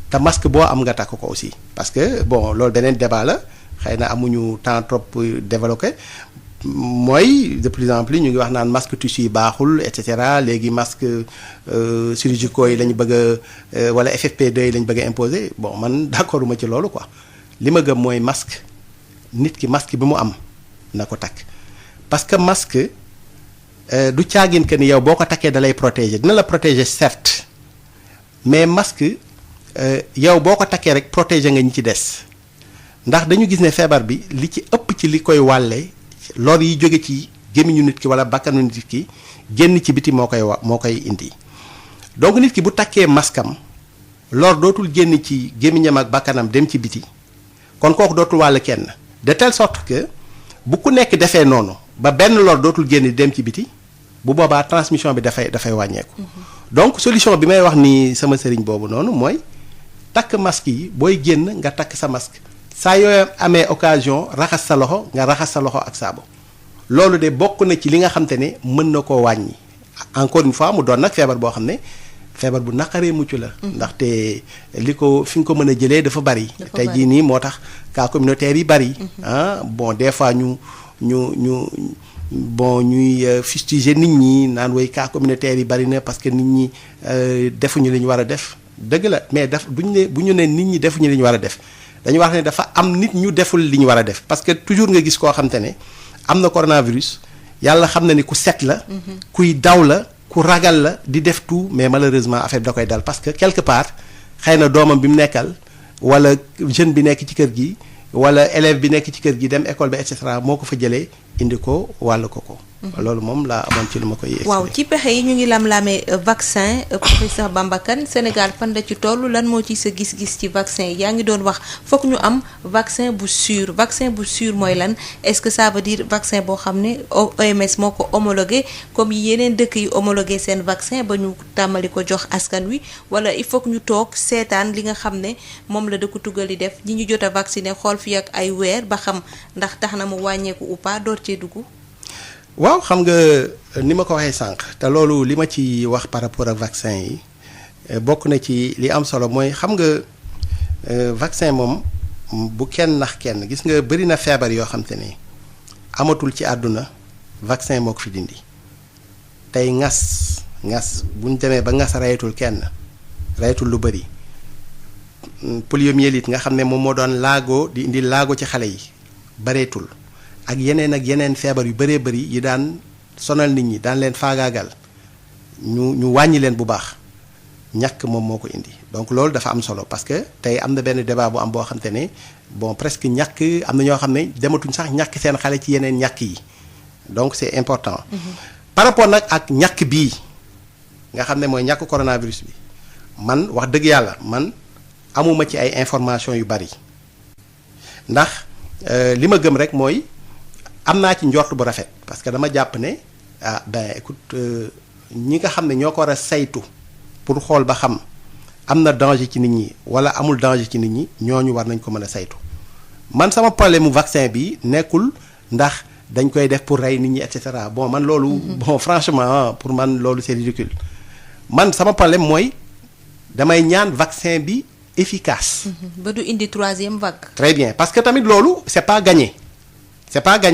te masque boo am nga takk ko aussi parce que bon loolu beneen débat la xëy na amuñu temps trop développé mooy de plus en plus ñu ngi wax naan masque tissu yi baaxul et cetera léegi masque chirurgicaux yi lañu bëgg a wala FFP2 yi lañu bëgg a imposer bon man d'accorduma ci loolu quoi li ma gëm mooy masque nit ki masque bi mu am na ko takk. parce que masque du caagin que ni yow boo ko takkee da lay protéger dina la protéger certes mais masque yow boo ko takkee rek protéger nga ñi ci des ndax dañu gis ne feebar bi li ci ëpp ci li koy wàlle lor yi jóge ci gémmiñu nit ki wala bakkanu nit ki génn ci biti moo koy indi donc nit ki bu takkee maskam lor dootul génn ci gémmiñam ak bakkanam dem ci biti kon kooku dootul wàll kenn de telle sorte que bu ku nekk defee noonu ba benn lor dootul génn dem ci biti bu boobaa transmission bi dafay wàññeeku. donc solution bi may wax ni sama sëriñ boobu noonu mooy takk masque yi booy génn nga takk sa masque saa yooyu amee occasion raxas sa loxo nga raxas sa loxo ak saabu loolu de bokk na ci li nga xam te ne mën na koo wàññi encore une fois mu doon nag feebar boo xam ne feebar bu naqaree mucc la. ndaxte li ko fi nga ko mën a jëlee dafa bari. tey jii nii moo tax cas communautaire yi bari. bon des fois ñuy fustiger nit ñi naan way cas communautaire yi bari na parce que nit ñi defuñu li ñu war a def dëgg la mais bu ñu ne nit ñi defuñu li ñu war a def dañu wax ne dafa am nit ñu deful li ñu war a def parce que toujours nga gis koo xam te ne am na coronavirus yàlla xam na ni ku set la. kuy daw la. ku ragal la di def tout mais malheureusement affaire bi da koy dal parce que quelque part xëy na doomam bi mu nekkal wala jeune bi nekk ci kër gi wala élève bi nekk ci kër gi dem école bi et cetera moo ko fa jëlee indi ko wàll ko. loolu moom laa amoon ci lu ma koy expliquer. waaw ci pexe yi ñu ngi lam-lamee vaccin professeur Bamba Kane Sénégal fan la ci toll lan moo ci sa gis-gis ci vaccin yi yaa ngi doon wax foog ñu am vaccin bu sûr mooy lan est-ce que ça veut dire vaccin boo xam ne OMS moo ko homologué comme yeneen dëkk yi homologué seen vaccin ba ñu tàmmali ko jox askan wi wala il faut que ñu toog seetaan li nga xam ne moom la dëkk tugal yi def ñi ñu jot a vacciné xool fi ak ay weer ba xam ndax tax na mu wàññeeku ou pas door cee dugg. waaw xam nga ni ma ko waxee sànq te loolu li ma ci wax par rapport ak vaccin yi bokk na ci li am solo mooy xam nga vaccin moom bu kenn nax kenn gis nga bëri na feebar yoo xam te ne amatul ci àdduna vaccin moo ko fi dindi tey ngas bu ñu demee ba ngas rayatul kenn rayatul lu bëri poliomyélite nga xam ne moom moo doon laago di indi laago ci xale yi bareetul ak yeneen feebar yu bëree bëri yi daan sonal nit ñi daan leen faagaagal ñu wàññi leen bu baax ñàkk moom moo ko indi donc loolu dafa am solo parce que tey am na benn débat bu am boo xam te ne bon presque ñàkk am na ñoo xam ne dematuñ sax ñàkk seen xale ci yeneen ñàkk yi donc c'est important. Par rapport nag ak ñàkk bii nga xam ne mooy ñàkk coronavirus bi man wax dëgg yàlla man amuma ci ay information yu bari ndax li ma gëm rek mooy am naa ci njort bu rafet parce que dama jàpp ne écoute ñi nga xam ne ñoo ko war a saytu pour xool ba xam am na danger ci nit ñi wala amul danger ci nit ñi ñooñu war nañ ko mën a saytu man sama problème mu vaccin bi nekkul ndax dañ koy def pour rey nit ñi et cetera bon man loolu. bon franchement pour man loolu c'est ridicule man sama problème mooy damay ñaan vaccin bi efficace. ba du indi 3e vague. très bien parce que tamit loolu c'est pas gagné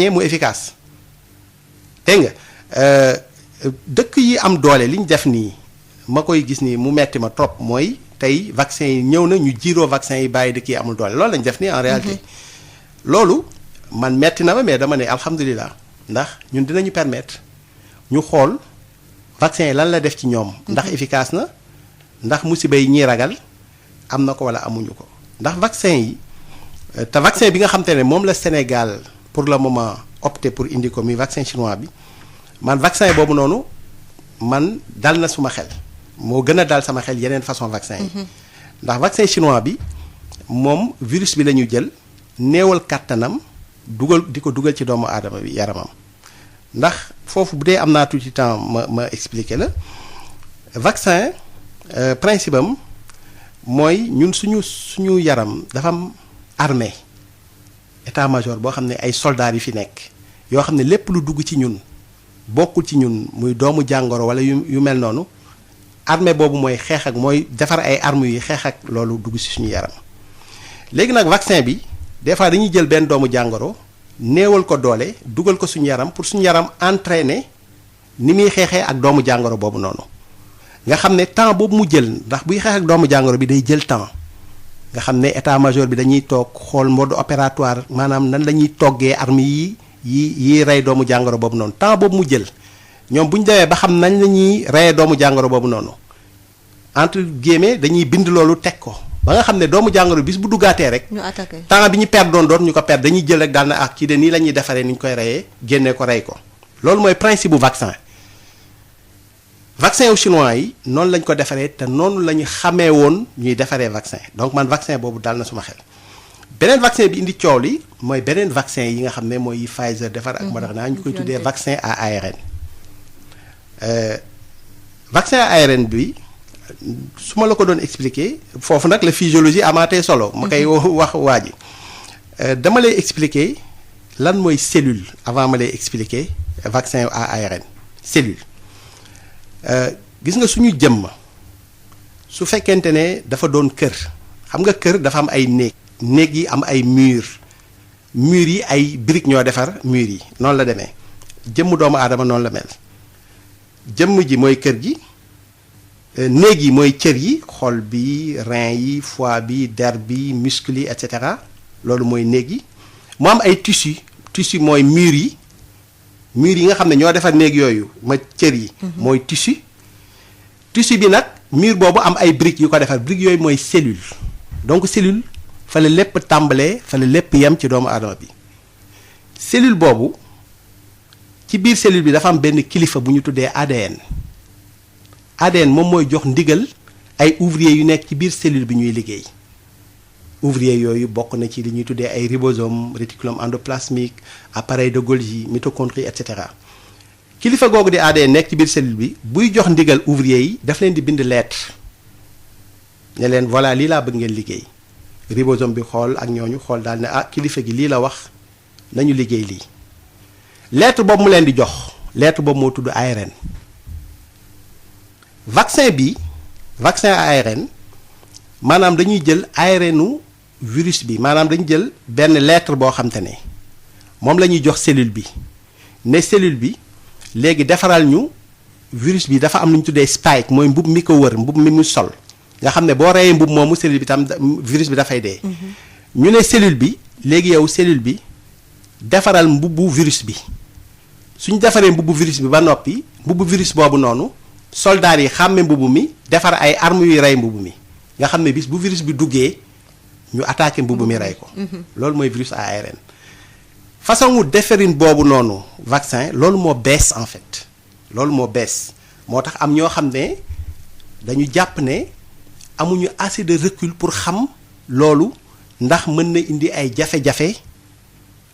mu efficace dégg nga dëkk yi am doole li ñu def nii ma koy gis nii mu metti ma trop mooy tey vaccin yi ñëw na ñu jiiroo vaccin yi bàyyi dëkk yi amul doole loolu lañ def nii en réalité. loolu man metti na ma mais dama ne alhamdulilah ndax ñun dinañu permettre ñu xool vaccin yi lan la def ci ñoom. ndax efficace na ndax musiba yi ñuy ragal am na ko wala amuñu ko ndax vaccin yi te vaccin bi nga xam te ne moom la Sénégal pour le moment opté pour indi ko muy vaccin chinois bi man vaccin boobu noonu man dal na suma xel moo gën a dal sama xel yeneen façon vaccin yi. ndax vaccin chinois bi moom virus bi la ñu jël néewal kàttanam di ko dugal ci doomu aadama bi yaramam ndax foofu bu dee am naa tuuti temps ma expliquer la vaccin principe am mooy ñun suñu yaram dafa am armée état-major boo xam ne ay soldats yi fi nekk yoo xam ne lépp lu dugg ci ñun bokkul ci ñun muy doomu jàngoro wala yu mel noonu armée boobu mooy xeex ak mooy defar ay armes yi xeex ak loolu dugg ci suñu yaram léegi nag vaccin bi des fois dañuy jël benn doomu jàngoro néewal ko doole dugal ko suñu yaram pour suñu yaram entraîner ni muy xeexee ak doomu jàngoro boobu noonu nga xam ne temps boobu mu jël ndax buy xeex ak doomu jàngoro bi day jël temps nga xam ne état-major bi dañuy toog xool mode opératoire maanaam nan la ñuy toggee armes yi rey doomu jàngoro boobu noonu temps boobu mu jël ñoom bu ñu demee ba xam nañ la ñuy reyee doomu jàngoro boobu noonu entre guillemets dañuy bind loolu teg ko ba nga xam ne doomu jàngoro bis bu duggaatee rek. ñu attaqué temps bi ñu perdre doon ñu ko perdre dañuy jël rek daal na kii de nii la ñuy defaree ni ñu koy reyee génnee ko rey ko loolu mooy principe bu vaccin. vaccin wu chinois yi noonu lañ ko defaree te noonu la ñu xamee woon ñuy defaree vaccin donc man vaccin boobu dal na suma xel. beneen vaccin bi indi coow li mooy beneen vaccin yi nga xam ne mooy Pfizer defar ak Moderna ñu koy tuddee vaccin à ARN. vaccin à ARN bi su ma la ko doon expliquer foofu nag la physiologie amaatee solo. ma koy wax waa ji dama lay expliquer lan mooy cellule avant ma lay expliquer vaccin à ARN cellule. gis nga suñu jëmm su fekkente ne dafa doon kër xam nga kër dafa am ay néeg yi am ay mur yi ay briques ñoo defar mur yi noonu la demee jëmm doomu aadama noonu la mel jëmm ji mooy kër gi néeg yi mooy cër yi xol bi rein yi foie bi der bi muscle yi et cetera loolu mooy néeg yi mu am ay tissu mooy mur yi nga xam ne ñoo defar néeg yooyu ma cër yi mooy tissu bi nag mur boobu am ay briques yu ko defar briques yooyu mooy cellule donc cellule fa la lépp tàmbalee fa la lépp yem ci doomu aadama bi cellule boobu ci biir cellule bi dafa am benn kilifa bu ñu tuddee ADN moom mooy jox ndigal ay ouvrier yu nekk ci biir cellule bi ñuy liggéey ouvrier yooyu bokk na ci li ñuy tuddee ay ribosome réticulum endoplasmique appareil de Golgi mitochondrie et cetera kilifa googu di ADN nekk ci biir cellule bi buy jox ndigal ouvrier yi daf leen di bind lettre ne leen voilà lii laa bëgg ngeen liggéey ribosome bi xool ak ñooñu xool daal ne kilifa gi lii la wax nañu liggéey lii lettre boobu mu leen di jox lettre boobu moo tudd ARN vaccin à ARN maanaam dañuy jël ARN-u virus bi maanaam dañu jël benn lettre boo xam te ne moom la ñuy jox cellule bi ne cellule bi léegi defaral ñu virus bi dafa am lu ñu tuddee spike mooy mbub mi ko wër mbub mi mu sol nga xam ne boo reyee mbubb moomu cellule bi tam virus bi dafay dee. ñu ne cellule bi léegi yow cellule bi defaral mbubbu virus bi suñ defaree mbubbu virus bi ba noppi mbubbu virus boobu noonu soldats yi xàmme mbubb mi defar ay armes yuy rey mbubb mi nga xam ne bis bu virus bi duggee ñu attaqué mbubb mi rey ko. loolu mooy virus à ARN. façon wu defarin boobu noonu vaccin loolu moo bees en fait loolu moo bees moo tax am ñoo xam ne dañu jàpp ne amuñu assez de recul pour xam loolu ndax mën na indi ay jafe-jafe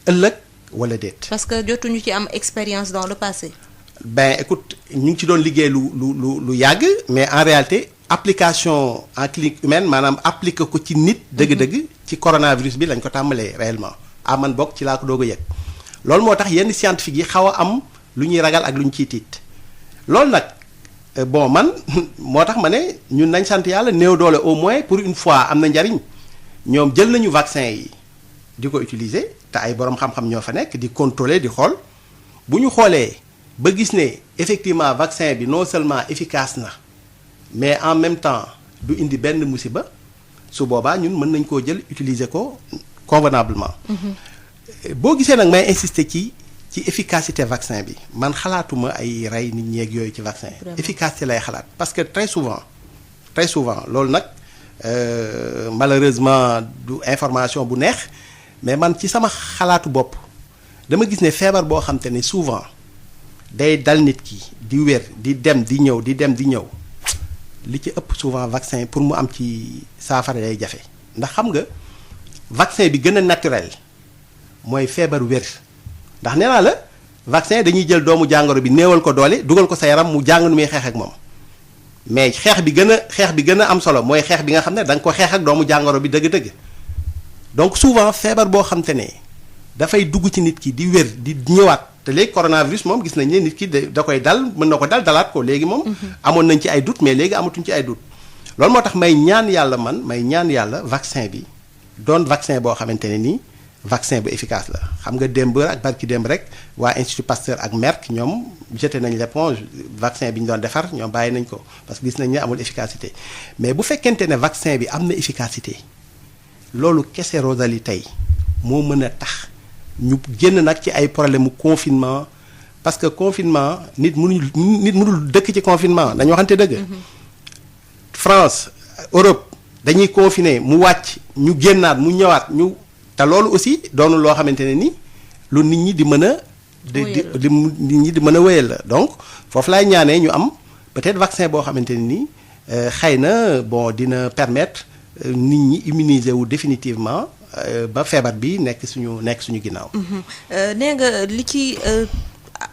ëllëg wala déet. parce que jotuñu ci am expérience dans le passé. ben écoute ñu ngi ci doon liggéey lu yàgg mais en réalité application en clinique humaine maanaam appliqué ko ci nit. dëgg-dëgg ci coronavirus bi lañ ko tàmbalee réellement. man bokk ci laa ko doog a yëg loolu moo tax yenn scientifique yi xaw a am lu ñuy ragal ak lu ñu ciy tiit loolu nag bon man moo tax ma ne ñun nañ sant yàlla néew doole au moins pour une fois am na njariñ ñoom jël nañu vaccin yi di ko utiliser te ay borom xam-xam ñoo fa nekk di contrôler di xool bu ñu xoolee ba gis ne effectivement vaccin bi non seulement efficace na mais en même temps du indi benn musiba su boobaa ñun mën nañ koo jël utiliser ko convenablement. boo gisee nag may insister ci efficacité vaccin bi man xalaatuma ay rey nit ñeeg yooyu ci vaccin. efficacité lay xalaat parce que très souvent loolu nag malheureusement du information bu neex mais man ci sama xalaatu bopp dama gis ne feebar boo xam te ne souvent day dal nit ki di wér di dem di ñëw di dem di ñëw li ci ëpp souvent vaccin pour mu am ci saafara day jafe ndax xam nga. vaccin bi gën a naturel mooy feebar wér ndax nee naa la vaccin dañuy jël doomu jàngoro bi néewal ko doole dugal ko sa yaram mu jàng nu muy xeex ak moom mais xeex bi gën a am solo mooy xeex bi nga xam ne da nga ko xeex ak doomu jàngoro bi dëgg-dëgg donc souvent feebar boo xam te ne dafay dugg ci nit ki di wér di ñëwaat te léegi coronavirus moom gis nañ ne nit ki da koy dal mën na ko dalaat ko léegi moom. amoon nañ ci ay doute mais léegi amatuñ ci ay doute loolu moo tax may ñaan yàlla vaccin bi. doon vaccin boo xamante ne nii vaccin bu efficace la xam nga démb ak barki démb rek waa Institut Pasteur ak Merck ñoom jeté nañ l'éponge vaccin bi ñu doon defar ñoom bàyyi nañ ko parce que gis nañ ne amul efficacité mais bu fekkente ne vaccin bi am na efficacité loolu kese Rosalie tey moo mën a tax ñu génn nag ci ay problème mu confinement parce que confinement nit mënul dëkk ci confinement dañu waxante dëgg. France Europe. dañuy confiner mu wàcc ñu génnaat mu ñëwaat ñu te loolu aussi doonu loo xamante ne ni lu nit ñi di mën a nit ñi di mën a wéyal la donc foofu laay ñaanee ñu am peut-être vaccin boo xamante ne ni xëy na bon dina permettre nit ñi immuniser wu définitivement ba feebar bi nekk suñu ginnaaw. nee nga li ci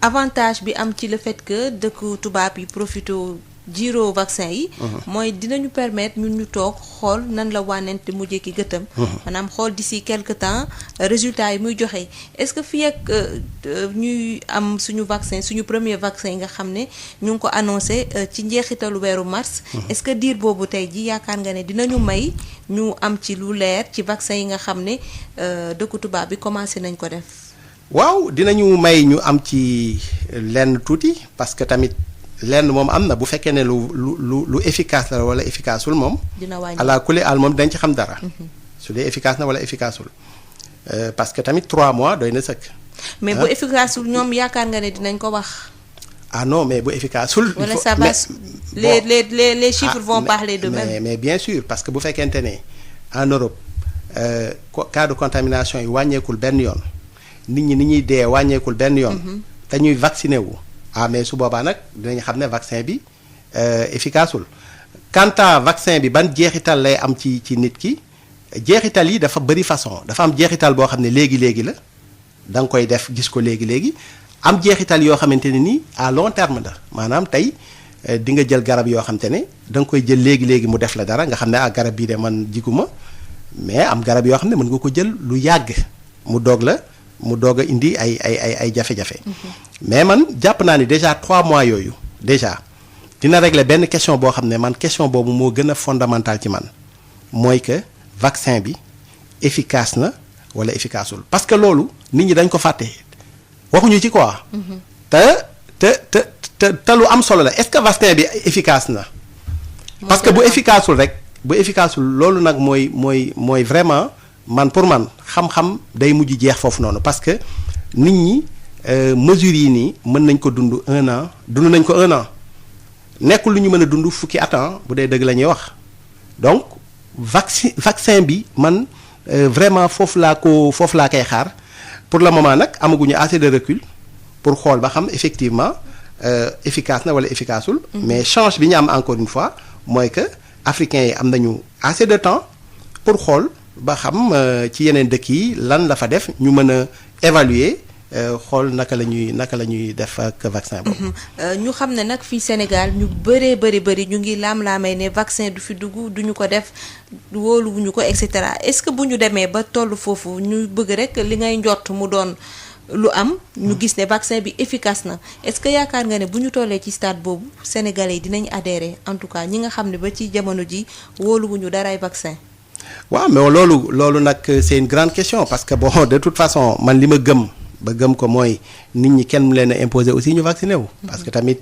avantage bi am ci le fait que dëkku tubaab yi profité jiiroo vaccin yi. mooy dinañu permettre ñun ñu toog xool nan la wànnent mujjee ki gëtam. maanaam xool d'ici quelque temps résultat yi muy joxe est-ce que fii ak ñuy am suñu premier vaccin yi nga xam ne ñu ngi ko annoncé ci njeexitalu weeru mars. est-ce que diir boobu tey ji yaakaar nga ne dinañu may ñu am ci lu leer ci vaccin yi nga xam ne dëkku tubaab bi commencé nañ ko def. waaw dinañu may ñu am ci lenn tuuti parce que tamit. lenn moom am na bu fekkee ne lu efficace la wala efficaceul moom. dina wàññi ala kulli al moom dañ ci xam dara. su dee efficace na wala efficaceul parce que tamit 3 mois doy na sëkk. mais bu efficaceul ñoom yaakaar nga ne dinañ ko wax. ah non mais bu efficaceul. wala ça va les chiffres vont parler d'eux-mêmes. mais bien sûr parce que bu fekkente ne en Europe cas de contamination yi wàññeekul benn yoon nit ñi ni ñuy dee wàññeekul benn yoon. te ñuy vacciné wu. mais su boobaa nag dinañ xam ne vaccin bi efficaceul quant à vaccin bi ban jeexital lay am ci nit ki jeexital yi dafa bëri façon dafa am jeexital boo xam ne léegi la da nga koy def gis ko léegi am jeexital yoo xamante ne nii à long terme la maanaam tey di nga jël garab yoo xamante ne da nga koy jël léegi mu def la dara nga xam ne garab bii de man jiguma mais am garab yoo xam ne mën nga ko jël lu yàgg mu doog a indi ay jafe-jafe. mais man jàpp naa ni déjà 3 mois yooyu déjà dina régler benn question boo xam ne man question boobu moo gën a fondamental ci man mooy que vaccin bi efficace na wala efficaceul parce que loolu nit ñi dañ ko fàtte waxuñu ci quoi. te lu am solo la est-ce que vaccin bi efficace na. parce que bu efficaceul rek bu efficaceul loolu nag mooy vraiment man pour man xam-xam day mujj jeex foofu noonu parce que nit ñi mesures yi nii mën nañ ko dund 1 an dund nañ ko 1 an nekkul lu ñu mën a dund fukki at bu dee dëgg la ñuy wax donc vaccin bi man vraiment foofu laa koy xaar pour le moment nag amaguñu assez de recul pour xool ba xam effectivement efficace na wala efficaceul mais change bi ñu am encore une fois mooy que africains yi am nañu assez de temps pour xool ba xam ci yeneen dëkk yi lan la fa def ñu mën a évaluer xool naka la ñuy def ak vaccin boobu. ñu xam ne nag fii Sénégal ñu bëri ñu ngi laam-laamee ne vaccin du fi dugg duñu ko def wóoluwuñu ko et cetera est-ce que bu ñu demee ba toll foofu ñu bëgg rek li ngay njort mu doon lu am ñu gis ne vaccin bi efficace na est-ce que yaakaar nga ne bu ñu tollee ci stade boobu sénégalais yi dinañ adhérer en tout cas ñi nga xam ne ba ci jamono ji wóoluwuñu daray vaccin. waaw mais loolu nag c'est une grande question parce que bon de toute façon man li ma gëm ko mooy nit ñi kenn mu leen a imposer aussi ñu vacciné wu. parce que tamit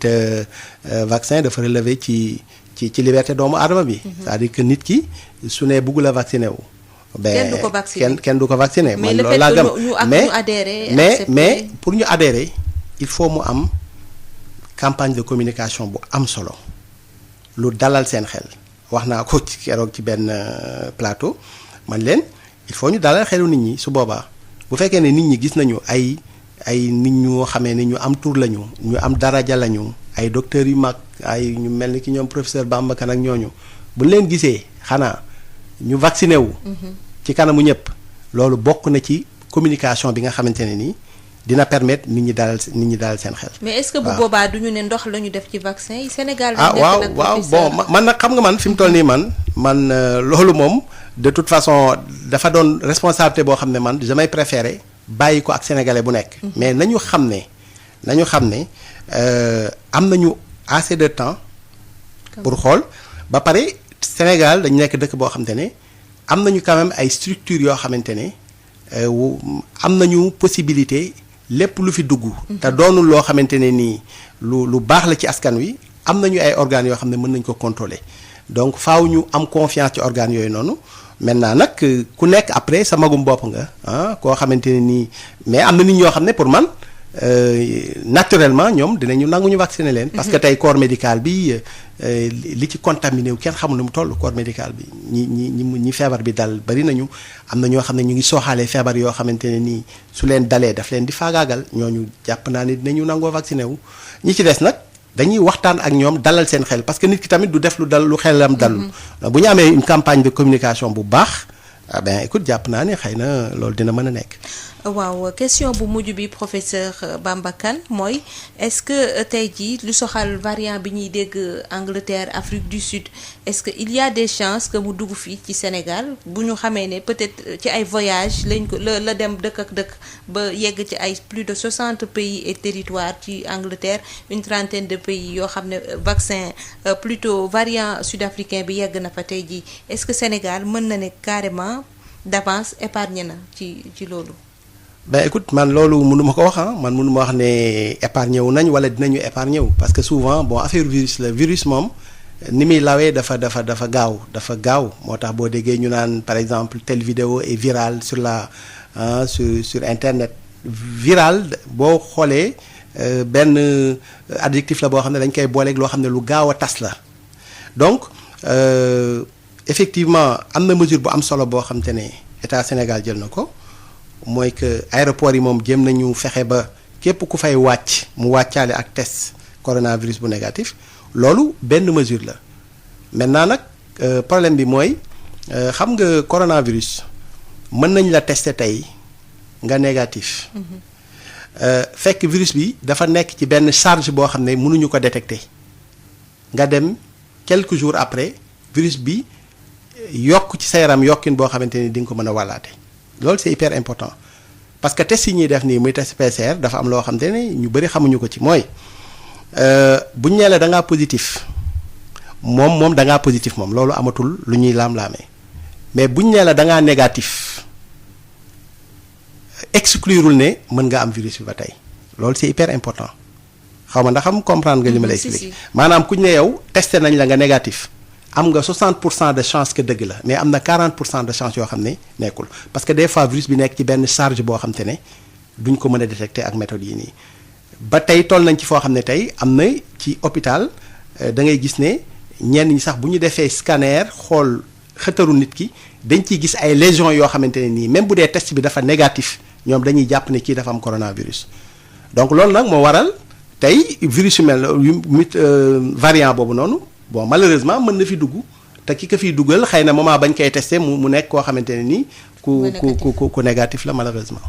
vaccin dafa relever ci liberté doomu aadama bi. c'est-à-dire que nit ki su ne bëgg la vacciné wu. kenn du ko vacciné man loolu laa gëm mais pour ñu adhérer il faut mu am campagne de communication bu am solo lu dalal seen xel wax naa ko ci keroog ci benn plateau man leen il faut ñu dalal xelu nit ñi su boobaa bu fekkee ne nit ñi gis nañu ay nit ñoo xamee ne ñu am tur lañu ñu am daraja lañu ay docteurs yu mag ay ñu mel ni ki ñoom professeur Bamba Kane ak ñooñu bu leen gisee xanaa ñu vacciné wu. ci kanamu ñëpp loolu bokk na ci communication bi nga xamante ne nii dina permettre nit ñi dalal seen xel. mais est-ce que bu boobaa du ñu ne ndox la ñu def ci vaccin yi Sénégal. waaw bon man nag xam nga man fi mu toll nii man loolu moom de toute façon dafa doon responsabilité boo xam ne man damay préférer bàyyi ko ak sénégalais bu nekk. mais nañu xam ne am nañu assez de temps. pour xool ba pare Sénégal dañu nekk dëkk boo xamante ne am nañu quand même ay structures yoo xamante ne am nañu possibilité lépp lu fi dugg. te doonul loo xamante ne nii lu baax la ci askan wi am nañu ay organes yoo xam ne mën nañu ko contrôler donc faaw ñu am confiance ci organes yooyu noonu maintenant nag ku nekk après sa magum bopp nga koo xamante ne nii mais am na nit ñoo xam ne pour man. Naturellement ñoom dinañu nangu ñu vacciner leen. parce que tey corps médical bi li ci contaminé wu kenn xamul nu mu toll corps médical bi ñi feebar bi dal bari nañu am na ñoo xam ne ñu ngi sooxaale feebar yoo xamante ne nii su leen dalee daf leen di faagaagal ñooñu jàpp naa ne dinañu nangoo vacciner wu. ñi ci des nag dañuy waxtaan ak ñoom dalal seen xel parce que nit ki tamit du def lu xelam dalul. bu ñu amee une campagne de communication bu baax écoute jàpp naa ne xëy na loolu dina mën a nekk. waaw question bu mujj bi professeur Bamba Kane mooy est-ce que tey jii lu soxal variant bi ñuy dégg Angleterre Afrique du Sud est-ce que il y a des chances que mu dugg fii ci Sénégal bu ñu xamee ne peut-être ci ay voyage lañ ko la dem dëkk ak dëkk ba yegg ci ay plus de 60 pays et territoires ci Angleterre une trentaine de pays yoo xam ne vaccin plutôt variant sud-africain bi yegg na fa tey jii est-ce que Sénégal mën na ne carrément d'avance épargné na ci loolu. Écoute man loolu mënuma ko wax man mënuma wax ne épargné wu nañ wala dinañu épargné wu parce que souvent bon affaire virus la virus moom ni muy lawee dafa gaaw moo tax boo déggee ñu naan par exemple telle vidéo est virale sur internet viral boo xoolee benn adjectif la boo xam ne dañ koy booleeg loo xam ne lu gaaw a tas la donc effectivement am na mesure bu am solo boo xam te ne état Sénégal jël na ko mooy que aéroport yi moom jéem nañu fexe ba képp ku fay wàcc mu wàccaale ak test coronavirus bu négatif loolu benn mesure la maintenant nag problème bi mooy xam nga coronavirus mën nañ la tester tey nga négatif fekk virus bi dafa nekk ci benn charge boo xam ne mënuñu ko détecter nga dem quelques jours après virus bi yokk ci sa yaram yokkin boo xamante ni di nga ko mën a wàllaate loolu c'est hyper important parce que test yi ñuy def nii muy test PCR dafa am loo xamante ne ñu bëri xamuñu ko ci mooy buñ nee la da ngaa positif moom da ngaa positif moom loolu amatul lu ñuy laam-laamee mais buñ nee la da ngaa négatif exclurul ne mën nga am virus bi ba tey loolu c'est hyper important xaw ma ndax xam comprendre nga li ma lay expliquer maanaam kuñ ne yow testé nañ la nga négatif am nga 60% de chance que dëgg la mais am na 40% de chance yoo xam ne nekkul parce que des fois virus bi nekk ci benn charge boo xam te ne duñ ko mën a détecter ak méthode yi nii ba tey toll nañ ci foo xam ne tey am na ci hôpital da ngay gis ne ñenn ñi sax bu ñu defee scanner xool xëtaru nit ki dañ ciy gis ay lésions yoo xamante ne nii même bu dee test bi dafa négatif ñoom dañuy jàpp ne kii dafa am coronavirus donc loolu nag moo waral tey virus yu mel variant boobu noonu bon malheureusement mën na fi dugg te ki ko fiy dugal xëy na moment bañ koy testé mu nekk koo xamante ne nii ku négatif la malheureusement.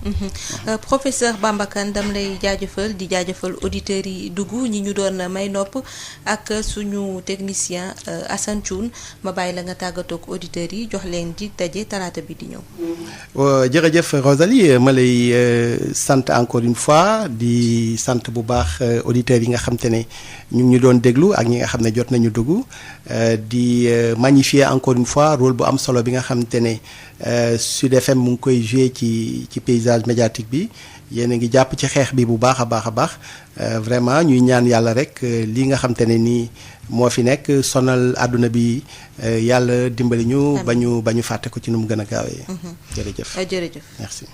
Professeur Bamba Kane dam lay jaajëfal di jaajëfal auditeurs yi dugg ñi ñu doon may nopp ak suñu technicien Assane Thioune ma bàyyi la nga tàggatoo ak auditeurs yi jox leen di daje talaata bi di ñëw. jërëjëf Rosalie ma lay sant encore une fois di sant bu baax auditeurs yi nga xam te ne ñu ngi ñu doon déglu ak ñi nga xam ne jot nañu dugg di magnifier encore une fois rôle bu am solo bi nga xam te ne. Sud FM mu ngi koy joué ci paysage médiatique bi yéen a ngi jàpp ci xeex bi bu baax a baax vraiment ñuy ñaan yàlla rek li nga xam te ne nii moo fi nekk sonal àdduna bi yàlla dimbali ñu ba ñu fàtte ko ci nu mu gën a gaawee. jërëjëf jërëjëf merci.